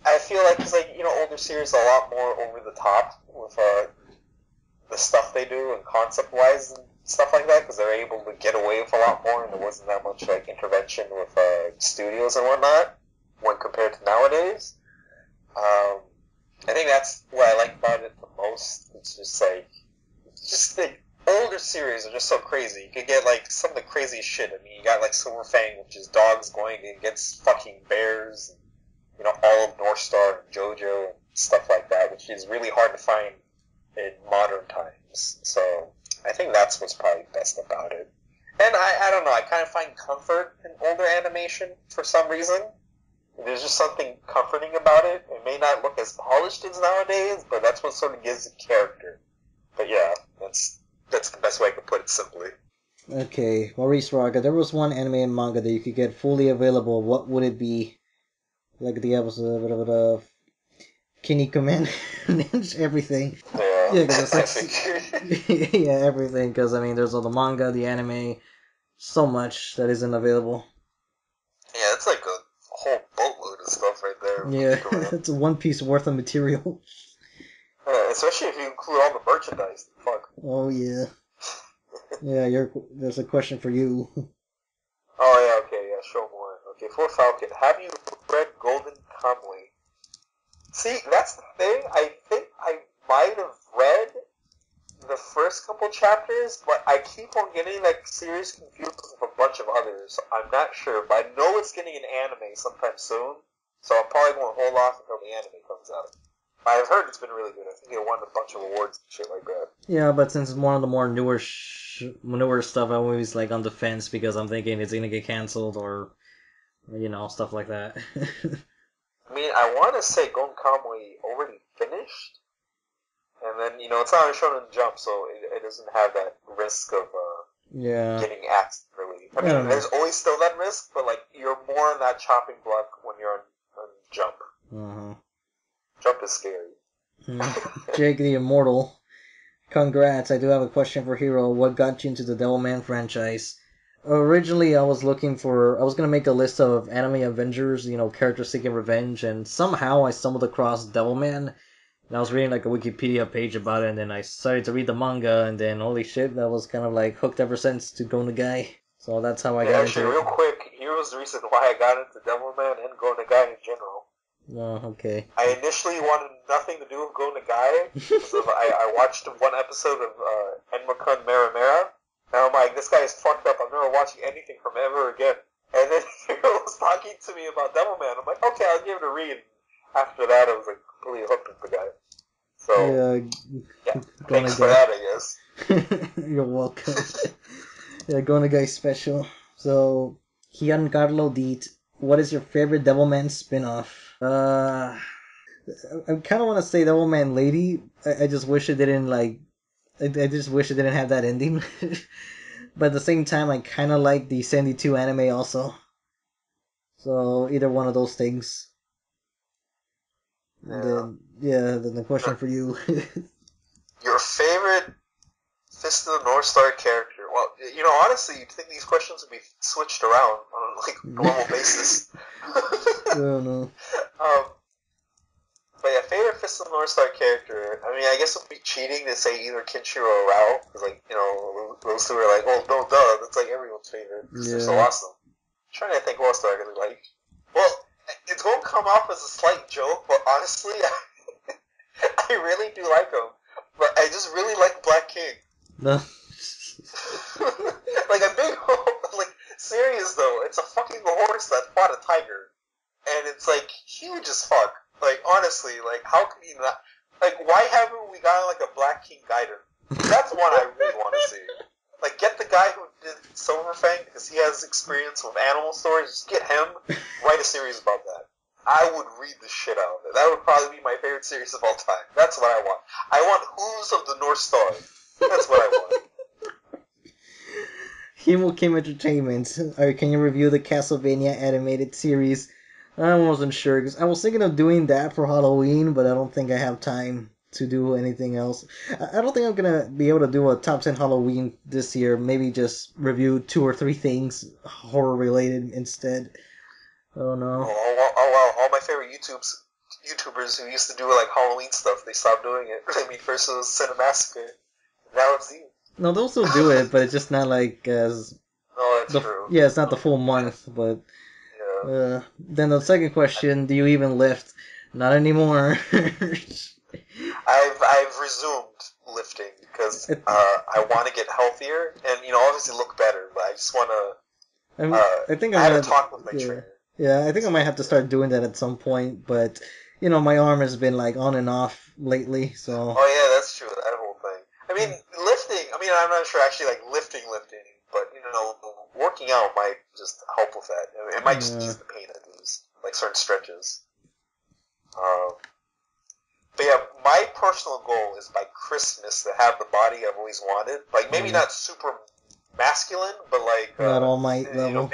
I feel like it's like older series are a lot more over the top with the stuff they do and concept wise and stuff like that because they're able to get away with a lot more and there wasn't that much like intervention with studios and whatnot when compared to nowadays. I think that's what I like about it the most. It's just the older series are just so crazy. You could get like some of the craziest shit. I mean, you got like Silver Fang, which is dogs going against fucking bears, and, all of North Star and JoJo and stuff like that, which is really hard to find in modern times. So I think that's what's probably best about it. And I don't know, I kind of find comfort in older animation for some reason. There's just something comforting about it. It may not look as polished as nowadays, but that's what sort of gives it character. But yeah, that's the best way I could put it simply.
Okay, Maurice Raga, there was one anime and manga that you could get fully available. What would it be? Like the episode of Kinnikuman, everything.
Yeah,
because it's like yeah, everything. Because I mean, there's all the manga, the anime, so much that isn't available.
Yeah, it's like a whole boatload of stuff right there.
Yeah, it's a One Piece worth of material.
Especially if you include all the merchandise. Fuck.
Oh yeah. Yeah, there's a question for you.
Oh yeah, okay, yeah, show more. Okay, for Falcon, have you read Golden Kamuy? See, that's the thing. I think I might have read the first couple chapters, but I keep on getting that series confused with a bunch of others. I'm not sure, but I know it's getting an anime sometime soon, so I'm probably going to hold off until the anime comes out. I've heard it's been really good. I think it won a bunch of awards and shit like that.
Yeah, but since it's one of the more newer stuff, I'm always like on the fence because I'm thinking it's gonna get canceled or stuff like that.
I mean, I want to say Golden Kamuy already finished, and then it's not shown in Jump, so it doesn't have that risk of getting axed. Really, I mean, there's always still that risk, but like you're more on that chopping block when you're on Jump.
Uh-huh.
Jump is scary.
Jake the Immortal, congrats. I do have a question for Hero. What got you into the Devilman franchise? Originally, I was going to make a list of anime Avengers, characters seeking revenge, and somehow I stumbled across Devilman, and I was reading like a Wikipedia page about it, and then I started to read the manga, and then holy shit, that was kind of like hooked ever since to Go Nagai. So that's how I got into it.
Actually, real quick, here's the reason why I got into Devilman and Go Nagai in general.
Oh, okay.
I initially wanted nothing to do with Go Nagai because I watched one episode of Enmakun Mera Mera, and I'm like, this guy is fucked up. I'm never watching anything from ever again. And then he was talking to me about Devilman. I'm like, okay, I'll give it a read. After that, I was like completely hooked with the guy. So yeah, thanks for that, I guess.
You're welcome. Yeah, Go Nagai special. So, Giancarlo Deet, what is your favorite Devilman spin-off? I kind of want to say Devilman Lady. I just wish it didn't I just wish it didn't have that ending. But at the same time, I kind of like the 72 anime also. So either one of those things. And then the question for you.
Your favorite Fist of the North Star character? Well, honestly, you'd think these questions would be switched around on a normal basis.
I don't know.
But yeah, favorite Fist of the North Star character. I mean, I guess it would be cheating to say either Kinshiro or Rao, because those two are like, oh no, duh, that's like everyone's favorite. Yeah. They're so awesome. I'm trying to think what else do I really like. Well, it's going to come off as a slight joke, but honestly, I really do like him. But I just really like Black King.
No.
Like a big, serious though. It's a fucking horse that fought a tiger, and it's like huge as fuck. Like honestly, like how can you not? Like why haven't we gotten like a Black King Gaiden? That's one I really want to see. Like get the guy who did Silver Fang because he has experience with animal stories. Just get him, write a series about that. I would read the shit out of it. That would probably be my favorite series of all time. That's what I want. I want Who's of the North Star. That's what I want.
Himo Kim Entertainment. Can you review the Castlevania animated series? I wasn't sure because I was thinking of doing that for Halloween, but I don't think I have time to do anything else. I don't think I'm gonna be able to do a top 10 Halloween this year. Maybe just review 2 or 3 things horror related instead. I don't know.
Wow! All my favorite YouTubers who used to do like Halloween stuff, they stopped doing it. I mean, first it was Cinemassacre, now it's you.
No, they'll still do it, but it's just not like as
Oh, that's true.
yeah, it's not the full month. But
Yeah.
then the second question: do you even lift? Not anymore.
I've resumed lifting because I want to get healthier and obviously look better. But I just want to.
I think
I
I
had
might,
a talk with my trainer.
Yeah, I think I might have to start doing that at some point. But my arm has been like on and off lately, so.
Oh yeah, that's true. That whole thing. I mean, lifting. I mean, I'm not sure actually like lifting, but working out might just help with that. It might just ease the pain at least, like certain stretches. But yeah, my personal goal is by Christmas to have the body I've always wanted. Like maybe not super masculine, but like
not All Might level.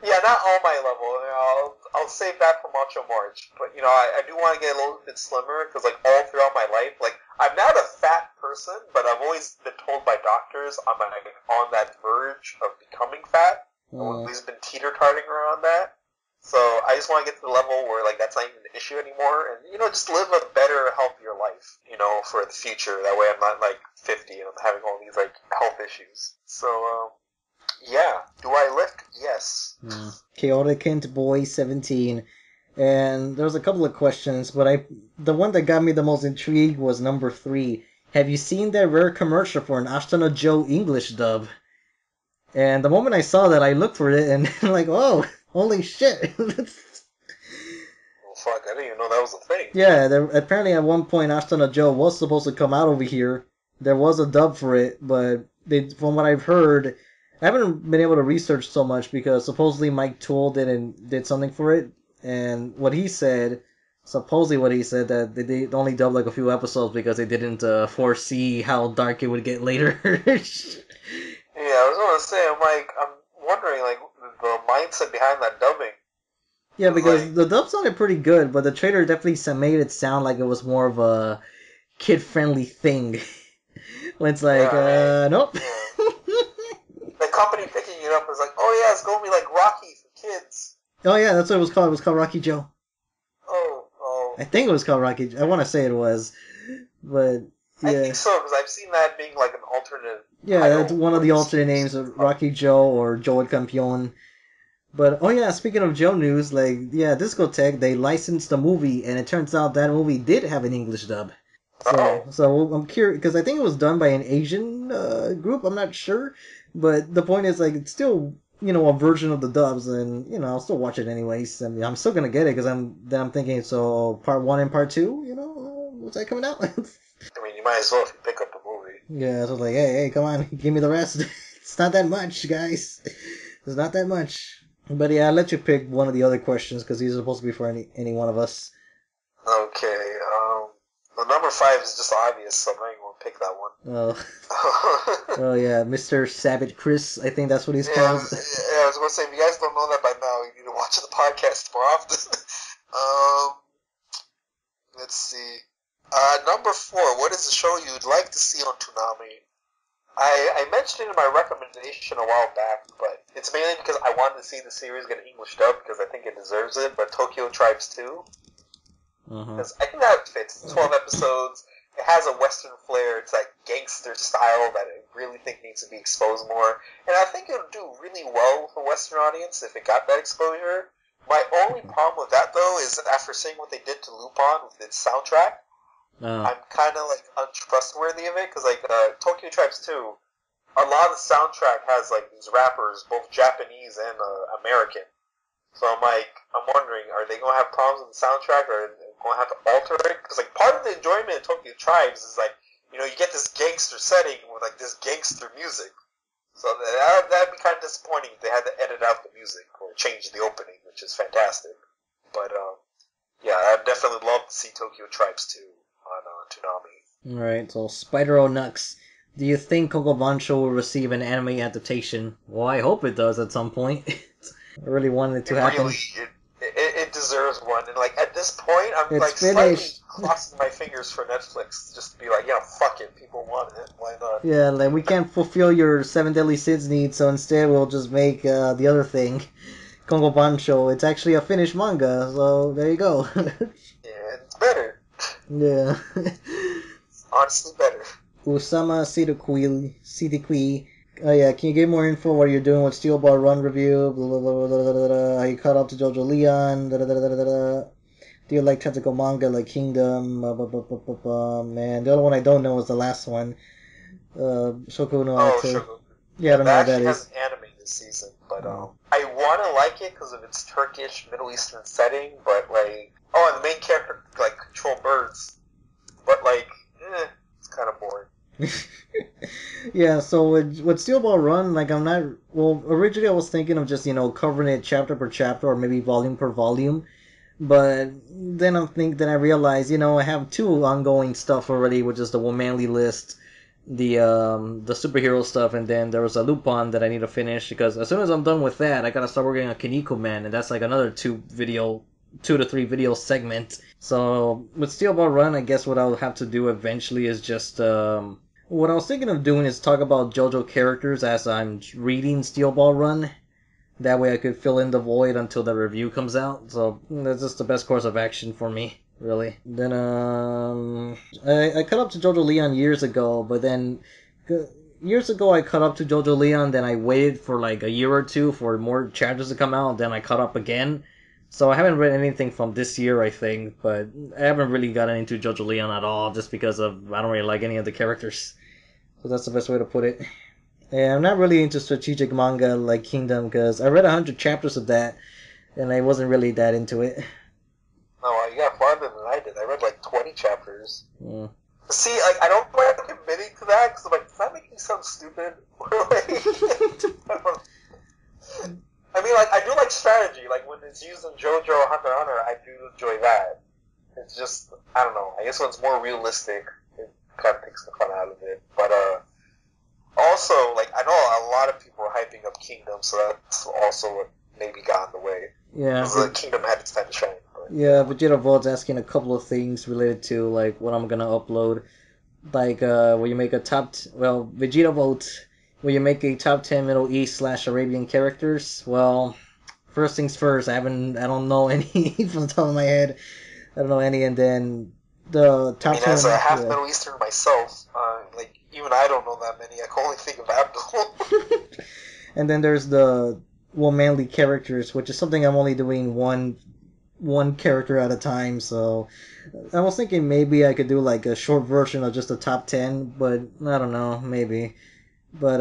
Yeah, not All Might level. I'll save that for Macho March. But I do want to get a little bit slimmer because like all throughout my life, like I'm not a fat person, but I've always been told by doctors I'm like on that verge of becoming fat. I've always been teeter-totting around that. So I just want to get to the level where like that's not even an issue anymore, and just live a better, healthier life, for the future. That way I'm not like 50 and I'm having all these like health issues. So yeah, do I lift? Yes.
Chaotic Kent Boy 17, and there was a couple of questions, but the one that got me the most intrigued was number 3. Have you seen that rare commercial for an Ashura no Joe English dub? And the moment I saw that, I looked for it and like, oh. Holy shit!
Oh fuck! I didn't even know that was a thing.
Yeah, apparently at one point Ashura no Joe was supposed to come out over here. There was a dub for it, but from what I've heard, I haven't been able to research so much because supposedly Mike Toole did something for it, and supposedly what he said that they only dubbed like a few episodes because they didn't foresee how dark it would get later.
Yeah, I was gonna say, I'm wondering like the mindset behind that dubbing.
Yeah, because the dub sounded pretty good, but the trailer definitely made it sound like it was more of a kid-friendly thing. When it's like, nope.
Yeah. The company picking it up is like, oh yeah, it's gonna be like Rocky for kids.
Oh yeah, that's what it was called. It was called Rocky Joe.
Oh.
I think it was called Rocky. I want to say it was, but yeah.
I think so because I've seen that being like an alternate.
Yeah, that's one of the alternate names of Rocky Joe or Joe El Campeon. But, oh yeah, speaking of Joe news, like, yeah, Discotech, they licensed the movie, and it turns out that movie did have an English dub. So I'm curious, because I think it was done by an Asian group, I'm not sure. But the point is, like, it's still, a version of the dubs, and, I'll still watch it anyways. I mean, I'm still gonna get it, because I'm thinking, so, part 1 and part 2, what's that coming out?
I mean, you might as well if you pick up the movie.
Yeah, so like, hey, come on, give me the rest. It's not that much, guys. It's not that much. But yeah, I'll let you pick one of the other questions because these are supposed to be for any one of us.
Okay, the number 5 is just obvious, so I'm not even going to pick that one.
Oh. Oh yeah, Mr. Savage Chris, I think that's what he's called.
Yeah, I was going to say, if you guys don't know that by now, you need to watch the podcast more often. Let's see. Number 4, what is the show you'd like to see on Toonami? I mentioned it in my recommendation a while back, but it's mainly because I wanted to see the series get an English dub because I think it deserves it, but Tokyo Tribes 2. Because I think that fits. 12 episodes. It has a Western flair. It's like gangster style that I really think needs to be exposed more. And I think it would do really well with a Western audience if it got that exposure. My only problem with that, though, is after seeing what they did to Lupin with its soundtrack, I'm kind of like untrustworthy of it because like Tokyo Tribes 2, a lot of the soundtrack has like these rappers, both Japanese and American. So I'm wondering, are they gonna have problems with the soundtrack, or are they gonna have to alter it? Because like part of the enjoyment of Tokyo Tribes is like you get this gangster setting with like this gangster music. So that'd be kind of disappointing if they had to edit out the music or change the opening, which is fantastic. But yeah, I'd definitely love to see Tokyo Tribes 2 on Toonami.
Alright, so Spider-O-Nux. Do you think Kokobancho will receive an anime adaptation? Well, I hope it does at some point. I really wanted it to happen.
It deserves one. And like at this point, I'm
It's
like
finished.
slightly crossing my fingers for Netflix just to be like, yeah, fuck it, people want it, why not?
Yeah, like we can't fulfill your Seven Deadly Sins needs, so instead we'll just make the other thing, Kongo Bancho. It's actually a finished manga, so there you go.
Yeah, it's better.
Yeah.
It's honestly better.
Usama Sidikui. Oh yeah, can you give more info what you're doing with Steel Ball Run review? Blah, blah, blah, blah, blah, blah, blah. How you caught up to JoJo Leon? Blah, blah, blah, blah, blah, blah. Do you like tentacle manga like Kingdom? Blah, blah, blah, blah, blah, blah. Man, the other one I don't know is the last one. Shoku no
Oh,
Ate.
Shogun.
Yeah, I don't know what that
actually
is.
has an anime this season, but I want to like it because of its Turkish Middle Eastern setting. But like, oh, and the main character like control birds, but like, it's kind of boring.
Yeah, so with Steel Ball Run, like I'm not. Well, originally I was thinking of just covering it chapter per chapter or maybe volume per volume. But then I realized, I have two ongoing stuff already, which is the Womanly list, the superhero stuff, and then there was a Lupin that I need to finish because as soon as I'm done with that, I gotta start working on Kinnikuman, and that's like another 2 to 3 video segment. So with Steel Ball Run, I guess what I'll have to do eventually is just what I was thinking of doing is talk about JoJo characters as I'm reading Steel Ball Run. That way I could fill in the void until the review comes out. So that's just the best course of action for me, really. Then I cut up to JoJo Leon years ago, but then years ago I cut up to JoJo Leon, then I waited for like a year or two for more chapters to come out, then I cut up again. So I haven't read anything from this year, I think, but I haven't really gotten into JoJo Leon at all just because of I don't really like any of the characters. So that's the best way to put it. Yeah, I'm not really into strategic manga like Kingdom because I read 100 chapters of that and I wasn't really that into it.
Oh, you got farther than I did. I read like 20 chapters.
Yeah.
See, I don't like admitting to that because I'm like, does that make me sound stupid? I mean, like, I do like strategy. Like, when it's used in JoJo or Hunter x Hunter, I do enjoy that. It's just, I don't know. I guess when it's more realistic, it kind of takes the fun out of it. But, also, like, I know a lot of people are hyping up Kingdom, so that's also what maybe got in the way.
Yeah.
Because Kingdom had its time to shine. But.
Yeah, Vegeta Vault's asking a couple of things related to, like, what I'm gonna upload. Like, will you make a Vegeta Vault, will you make a top 10 Middle East / Arabian characters? Well, first things first, I don't know any from the top of my head. I don't know any, and then the top 10...
as a half Middle Eastern myself, like, even I don't know that many. I can only think of Abdul.
And then there's the Womanly characters, which is something I'm only doing one character at a time, so I was thinking maybe I could do like a short version of just the top 10, but I don't know, maybe. But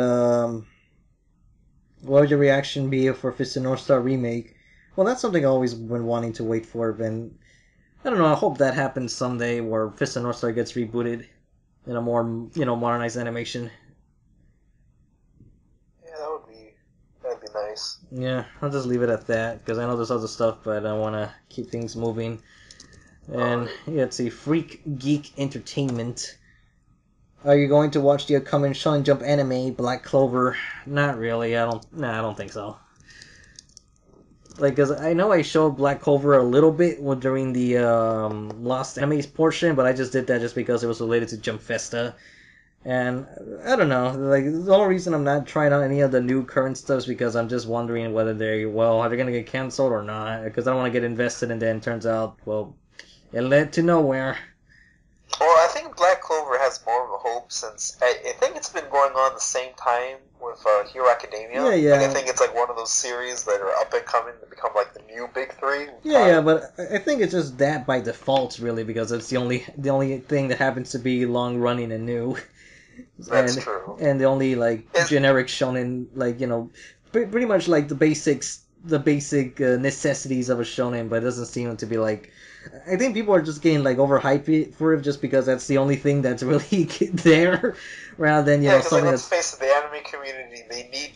what would your reaction be for Fist of North Star remake? Well, that's something I've always been wanting to wait for, and I don't know, I hope that happens someday where Fist of North Star gets rebooted in a more, modernized animation.
Yeah, that'd be nice.
Yeah, I'll just leave it at that, because I know there's other stuff, but I want to keep things moving. And, let's see, Freak Geek Entertainment. Are you going to watch the upcoming Shonen Jump anime, Black Clover? Not really, I don't think so. Like, cause I know I showed Black Clover a little bit during the Lost Animes portion, but I just did that just because it was related to Jump Festa. And I don't know, like the only reason I'm not trying out any of the new current stuff is because I'm just wondering whether are they gonna get canceled or not? Because I don't want to get invested and then it turns out, well, it led to nowhere.
Well, I think Black Clover has more of a hope since I think it's been going on the same time with Hero Academia.
Yeah.
Like, I think it's like one of those series that are up and coming to become like the new big three.
Yeah, but I think it's just that by default, really, because it's the only thing that happens to be long running and new.
That's true.
And the only generic shonen, pretty much like the basic necessities of a shonen, but it doesn't seem to be like. I think people are just getting overhyped for it just because that's the only thing that's really there, rather than something
let's face it, the anime community they need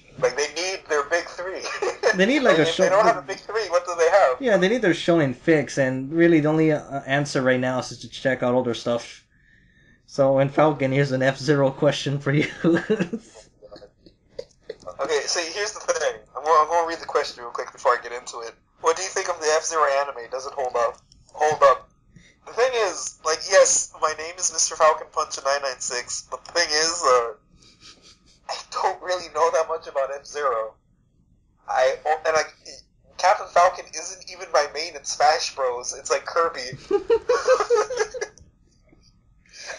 their big three.
They need a
if they don't have a big three, what do they have?
Yeah, they need their shonen fix, and really the only answer right now is to check out older stuff. So, in Falcon, here's an F-Zero question for you.
Okay, so here's the thing. I'm going to read the question real quick before I get into it. What do you think of the F-Zero anime? Does it hold up? Hold up. The thing is, like, yes, my name is Mr. Falcon Punch 996, but the thing is, I don't really know that much about F-Zero. Captain Falcon isn't even my main in Smash Bros. It's like Kirby.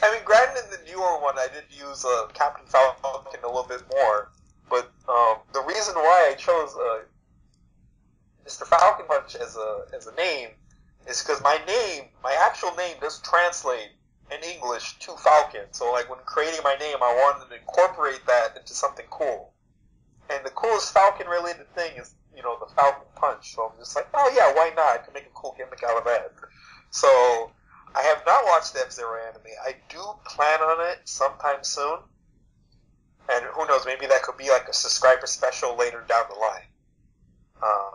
I mean, granted, in the newer one, I did use Captain Falcon a little bit more, but the reason why I chose Mr. Falcon Punch as a name is because my actual name does translate in English to Falcon. So, like, when creating my name, I wanted to incorporate that into something cool. And the coolest Falcon-related thing is, you know, the Falcon Punch. So I'm just like, oh yeah, why not? I can make a cool gimmick out of that. So I have not watched the F-Zero anime. I do plan on it sometime soon. And who knows, maybe that could be like a subscriber special later down the line.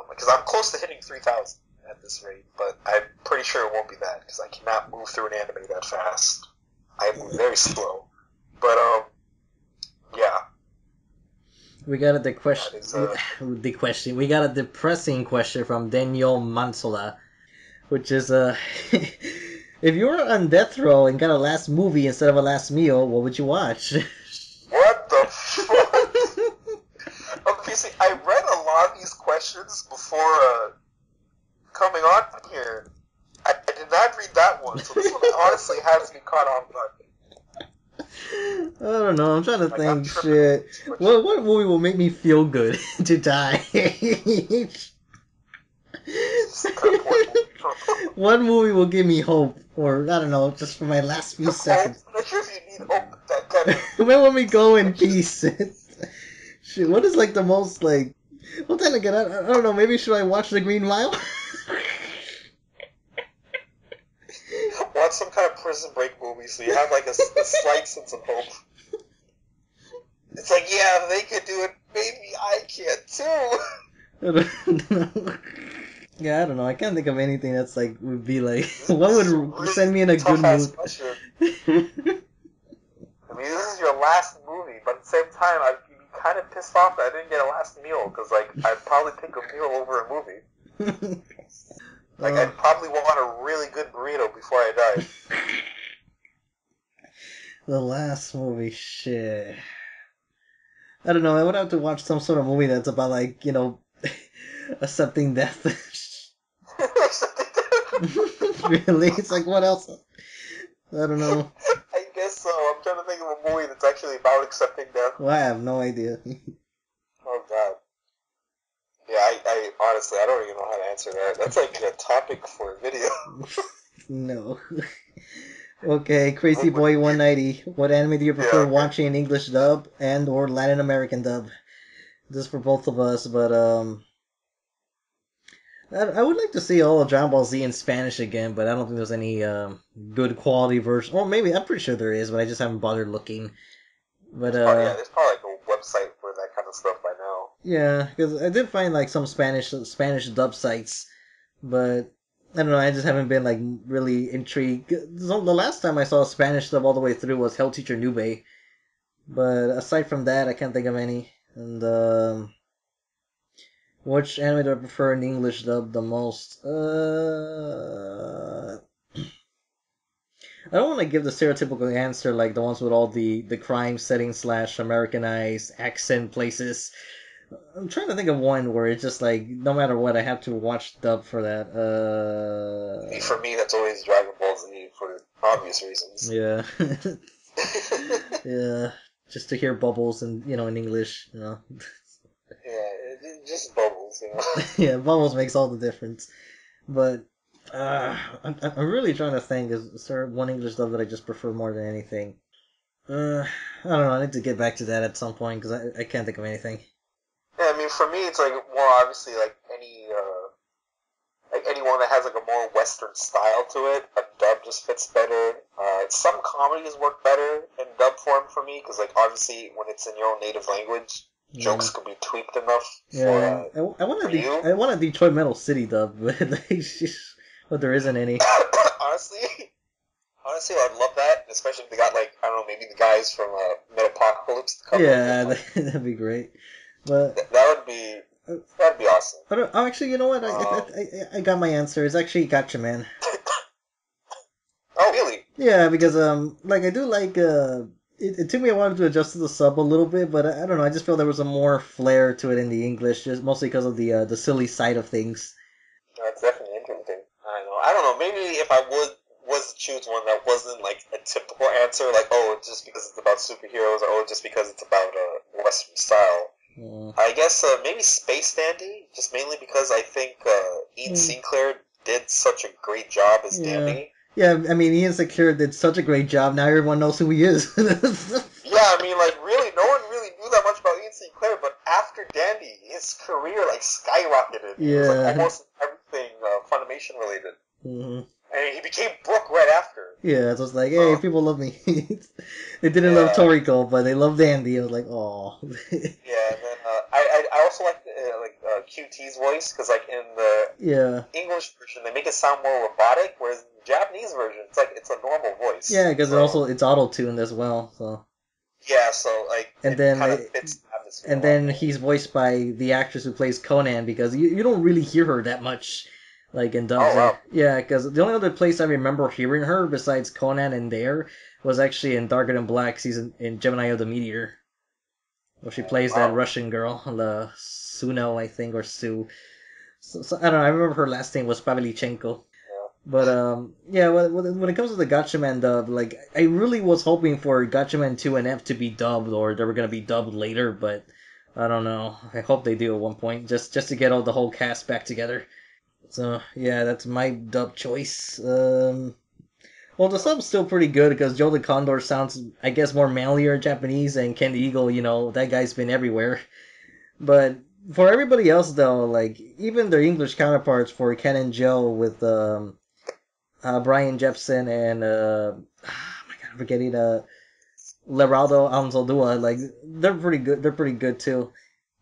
Because I'm close to hitting 3,000 at this rate, but I'm pretty sure it won't be that, because I cannot move through an anime that fast. I move very slow. But, yeah.
We got We got a depressing question from Daniel Mansola, which is if you were on death row and got a last movie instead of a last meal, what would you watch?
What the fuck? Okay, see, I read a lot of these questions before coming on here. I did not read that one, so this one honestly has me caught off guard.
I don't know, I'm trying to think shit. What movie will make me feel good to die? What movie will give me hope? Or, I don't know, just for my last few seconds.
I'm not sure if you need hope with that kind of...
Where will we go in peace? Shit, what is like the most like... Well, then again, I don't know, maybe should I watch The Green Mile?
Watch some kind of Prison Break movie so you have like a slight sense of hope. It's like, yeah, they could do it, maybe I can too.
Yeah, I don't know. I can't think of anything that's like would be like what would really send me in a good mood.
I mean, this is your last movie, but at the same time, I'd be kind of pissed off that I didn't get a last meal because, like, I'd probably pick a meal over a movie. Like, I'd probably want a really good burrito before I died.
The last movie, shit. I don't know. I would have to watch some sort of movie that's about like accepting death. Really? It's like, what else? I don't know.
I guess so. I'm trying to think of a movie that's actually about accepting death.
Well, I have no idea.
Oh, God. Yeah, I honestly, I don't even know how to answer that. That's like a topic for a video.
No. Okay, Crazy Boy 190. What anime do you prefer watching in English dub and or Latin American dub? This is for both of us, but I would like to see all of Dragon Ball Z in Spanish again, but I don't think there's any good quality version. Or maybe, I'm pretty sure there is, but I just haven't bothered looking. But
yeah, there's probably like a website for that kind of stuff by now.
Yeah, because I did find like some Spanish dub sites, but I don't know, I just haven't been like really intrigued. The last time I saw Spanish dub all the way through was Hell Teacher Nube, but aside from that, I can't think of any. And which anime do I prefer in English dub the most? I don't want to give the stereotypical answer like the ones with all the crime setting / Americanized accent places. I'm trying to think of one where it's just like no matter what I have to watch dub for that.
For me, that's always Dragon Ball Z for obvious reasons.
Yeah. Yeah. Just to hear Bubbles and in English,
Yeah, just Bubbles,
Yeah, Bubbles makes all the difference. But I'm really trying to think. Is there one English dub that I just prefer more than anything? I don't know. I need to get back to that at some point because I can't think of anything.
Yeah, I mean, for me, it's like more obviously like anyone that has like a more Western style to it. A dub just fits better. Some comedies work better in dub form for me because, like, obviously when it's in your own native language, jokes can be tweaked enough.
Yeah, I want a Detroit Metal City dub, but there isn't any.
Honestly, I'd love that, especially if they got like I don't know, maybe the guys from Metapocalypse to come.
Yeah, that'd be great. But
that would be That'd be awesome.
Oh, actually, you know what? I got my answer. It's actually Gatchaman.
Oh, really?
Yeah, because like I do like it took me a while to adjust to the sub a little bit, but I don't know. I just feel there was a more flair to it in the English, just mostly because of the silly side of things.
That's definitely interesting. I don't know. Maybe if I was to choose one that wasn't like a typical answer, like just because it's about superheroes, or just because it's about Western style.
Yeah.
I guess maybe Space Dandy, just mainly because I think Ian Sinclair did such a great job as Dandy.
Yeah, I mean, Ian Sinclair did such a great job. Now everyone knows who he is.
Yeah, I mean, like, really, no one really knew that much about Ian Sinclair, but after Dandy, his career, like, skyrocketed.
Yeah.
It was, like, almost everything Funimation related.
Mm-hmm.
And he became Brooke right after.
Yeah, so it's like, hey, people love me. They didn't love Toriko, but they loved Andy. I was like, oh.
Yeah, and then I also like QT's voice, because, like, in the English version, they make it sound more robotic, whereas in the Japanese version, it's like, it's a normal voice.
Yeah, because it's auto-tuned as well, so.
Yeah, so, like,
and
it
then
kind of fits the atmosphere.
And then he's voiced by the actress who plays Conan, because you don't really hear her that much, like, in dubs.
Oh, wow.
Yeah, because the only other place I remember hearing her, besides Conan and there, was actually in Darker Than Black season, in Gemini of the Meteor, where she plays that Russian girl, the Suno, I think, or Sue. So I don't know, I remember her last name was Pavlichenko. But yeah, when it comes to the Gatchaman dub, like I really was hoping for Gatchaman 2 and F to be dubbed, or they were gonna be dubbed later, but I don't know. I hope they do at one point, just to get all the whole cast back together. So yeah, that's my dub choice. Well, the sub's still pretty good because Joe the Condor sounds, I guess, more manlier in Japanese, and Ken the Eagle, that guy's been everywhere. But for everybody else, though, like even their English counterparts for Ken and Joe with Brian Jepsen and oh my god, I'm forgetting Leraldo Anzaldúa, like they're pretty good. They're pretty good too.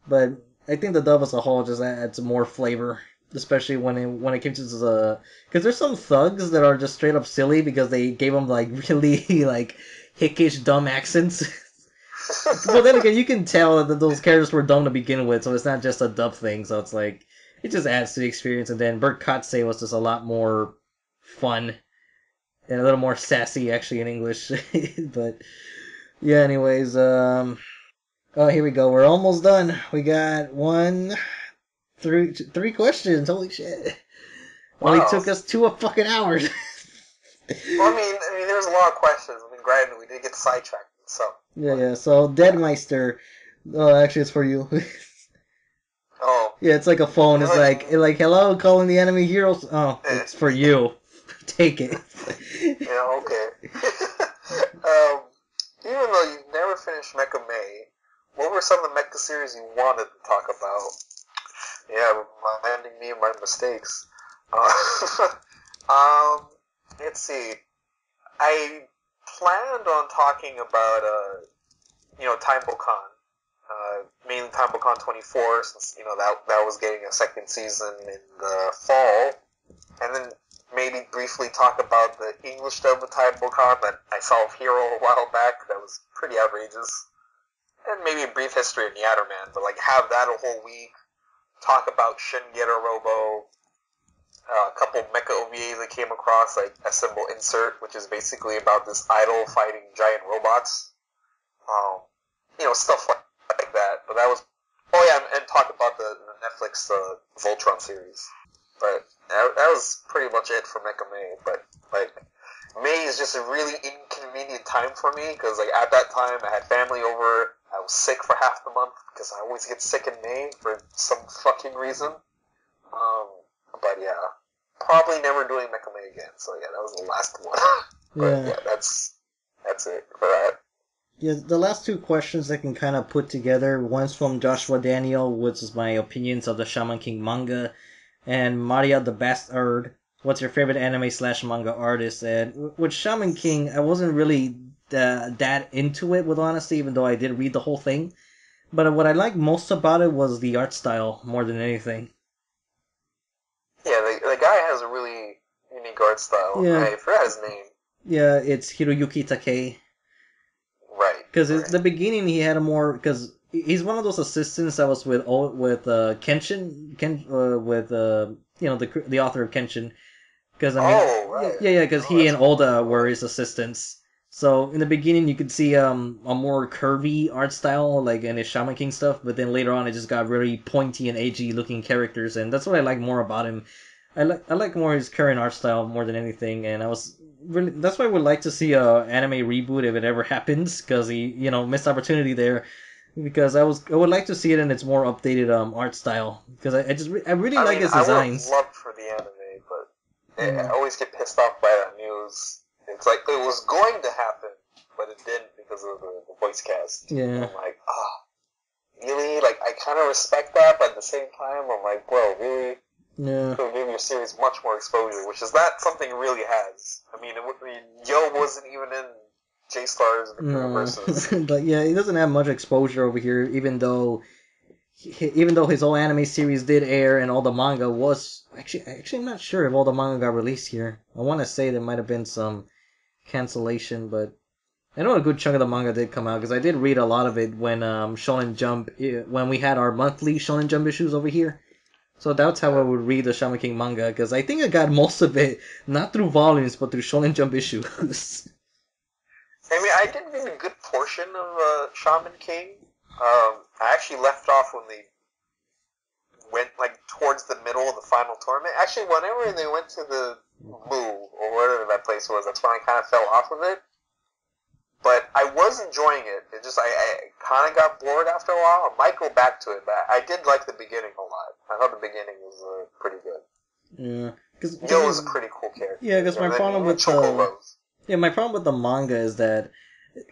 But I think the dub as a whole just adds more flavor, especially when it comes to because there's some thugs that are just straight up silly because they gave them like really like hickish dumb accents. But then again, you can tell that those characters were dumb to begin with, so it's not just a dub thing. So it's like it just adds to the experience. And then Bert Kotsay was just a lot more fun and a little more sassy actually in English. But yeah, anyways, oh, here we go. We're almost done. We got three questions. Holy shit! Wow. Only took us 2 fucking hours.
Well, I mean, there's a lot of questions. I mean, granted, we did get sidetracked. So
yeah. So Deadmeister. Oh, actually, it's for you.
Oh.
Yeah, it's like a phone. It's like hello, calling the enemy heroes. Oh, it's for you. Take it.
Yeah, okay. Even though you've never finished Mecha May, what were some of the Mecha series you wanted to talk about? Yeah, reminding me of my mistakes. Let's see. I planned on talking about, Timebokan. Mainly Timebokan 24, since, that was getting a second season in the fall. And then maybe briefly talk about the English dub of Timebokan that I saw of Hero a while back. That was pretty outrageous. And maybe a brief history of Nyatterman, but have that a whole week. Talk about Shin Getter Robo. A couple mecha OVAs I came across, like Assemble Insert, which is basically about this idol fighting giant robots. Stuff like that. But that was... Oh yeah, and talk about the Netflix Voltron series. But that was pretty much it for Mecha May. But, May is just a really inconvenient time for me, because, at that time, I had family over. I was sick for half the month, because I always get sick in May for some fucking reason. But yeah, probably never doing Mecha May again. So yeah, that was the last one. But yeah, that's it for that.
Yeah, the last 2 questions I can kind of put together. One's from Joshua Daniel, which is my opinions of the Shaman King manga, and Maria the Bastard, what's your favorite anime/manga artist? And with Shaman King, I wasn't really that into it, with honesty, even though I did read the whole thing. But what I liked most about it was the art style, more than anything.
Yeah, the guy has a really unique art style.
Yeah.
I forgot his name.
Yeah, it's Hiroyuki Takei.
Right.
Because at the beginning he had a more... Because he's one of those assistants that was with Kenshin, with you know, the author of Kenshin. Because I mean,
Oh, right.
yeah, because he and Oda were his assistants. So in the beginning, you could see a more curvy art style, like in his Shaman King stuff. But then later on, it just got really pointy and edgy looking characters, and that's what I like more about him. I like more his current art style more than anything, and that's why I would like to see a anime reboot if it ever happens, because he, you know, missed opportunity there. Because I would like to see it in its more updated art style, because I really like his designs.
I would love for the anime, but I
Mm.
always get pissed off by that news. It's like it was going to happen, but it didn't because of the voice cast.
Yeah.
And I'm like, really? Like, I kind of respect that, but at the same time, I'm like, bro, really?
Yeah.
Could have given your series much more exposure, which is not something it really has. I mean, Yo wasn't even in J-Stars universes.
But yeah, he doesn't have much exposure over here, even though his whole anime series did air and all the manga was actually I'm not sure if all the manga got released here. I want to say there might have been some cancellation, but I know a good chunk of the manga did come out because I did read a lot of it when Shonen Jump when we had our monthly Shonen Jump issues over here. So that's how I would read the Shaman King manga, because I think I got most of it not through volumes but through Shonen Jump issues.
I mean, I did read a good portion of Shaman King. I actually left off when they went like towards the middle of the final tournament. Actually, whenever they went to the Mu or whatever that place was, that's when I kind of fell off of it. But I was enjoying it. It just I kind of got bored after a while. I might go back to it, but I did like the beginning a lot. I thought the beginning was pretty good.
Yeah, because
Yo was a pretty cool character.
Yeah, because my problem with my problem with the manga is that,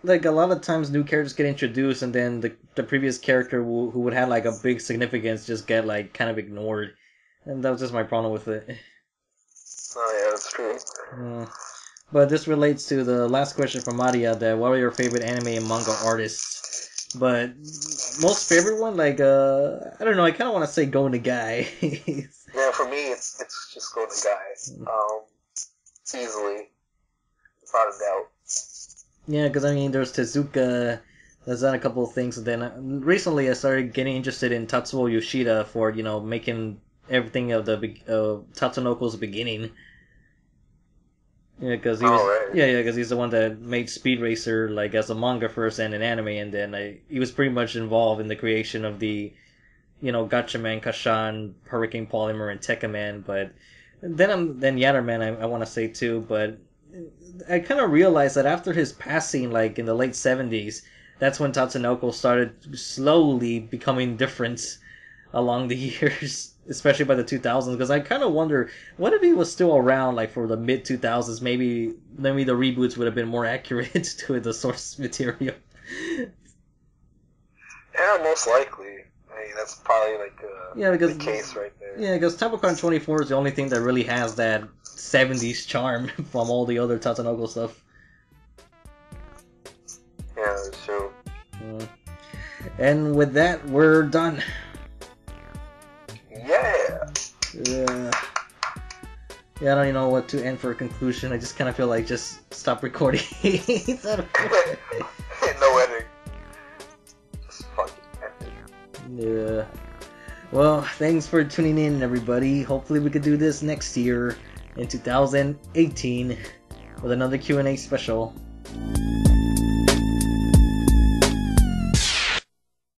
like, a lot of times new characters get introduced and then the previous character who would have like a big significance just get like kind of ignored, and that was just my problem with it.
Oh yeah, that's true.
But this relates to the last question from Maria, that what are your favorite anime and manga artists? But most favorite one, like I don't know, I kind of want to say Go Nagai.
Yeah, for me it's just Go Nagai. Easily, without a doubt.
Yeah, because I mean, there's Tezuka that's done a couple of things, and then recently I started getting interested in Tatsuo Yoshida for, you know, making everything of the Tatsunoko's beginning. Yeah, because he was
right.
because he's the one that made Speed Racer like as a manga first and an anime, and then he was pretty much involved in the creation of the, you know, Gatchaman, Kashan, Hurricane Polymer, and Tekkaman. But then Yatterman I want to say too, but I kind of realized that after his passing, like in the late 70s, that's when Tatsunoko started slowly becoming different along the years, especially by the 2000s. Because I kind of wonder, what if he was still around, like for the mid 2000s? Maybe the reboots would have been more accurate to the source material.
Yeah, most likely. I mean, that's probably like the case right there.
Yeah, because Tabacon 24 is the only thing that really has that 70s charm from all the other Tatsunoko stuff.
Yeah, that's true.
And with that, we're done.
Yeah.
Yeah, I don't even know what to end for a conclusion. I just kind of feel like just stop recording.
No editing. Just fucking end it.
Yeah. Well, thanks for tuning in, everybody. Hopefully we could do this next year in 2018 with another Q&A special.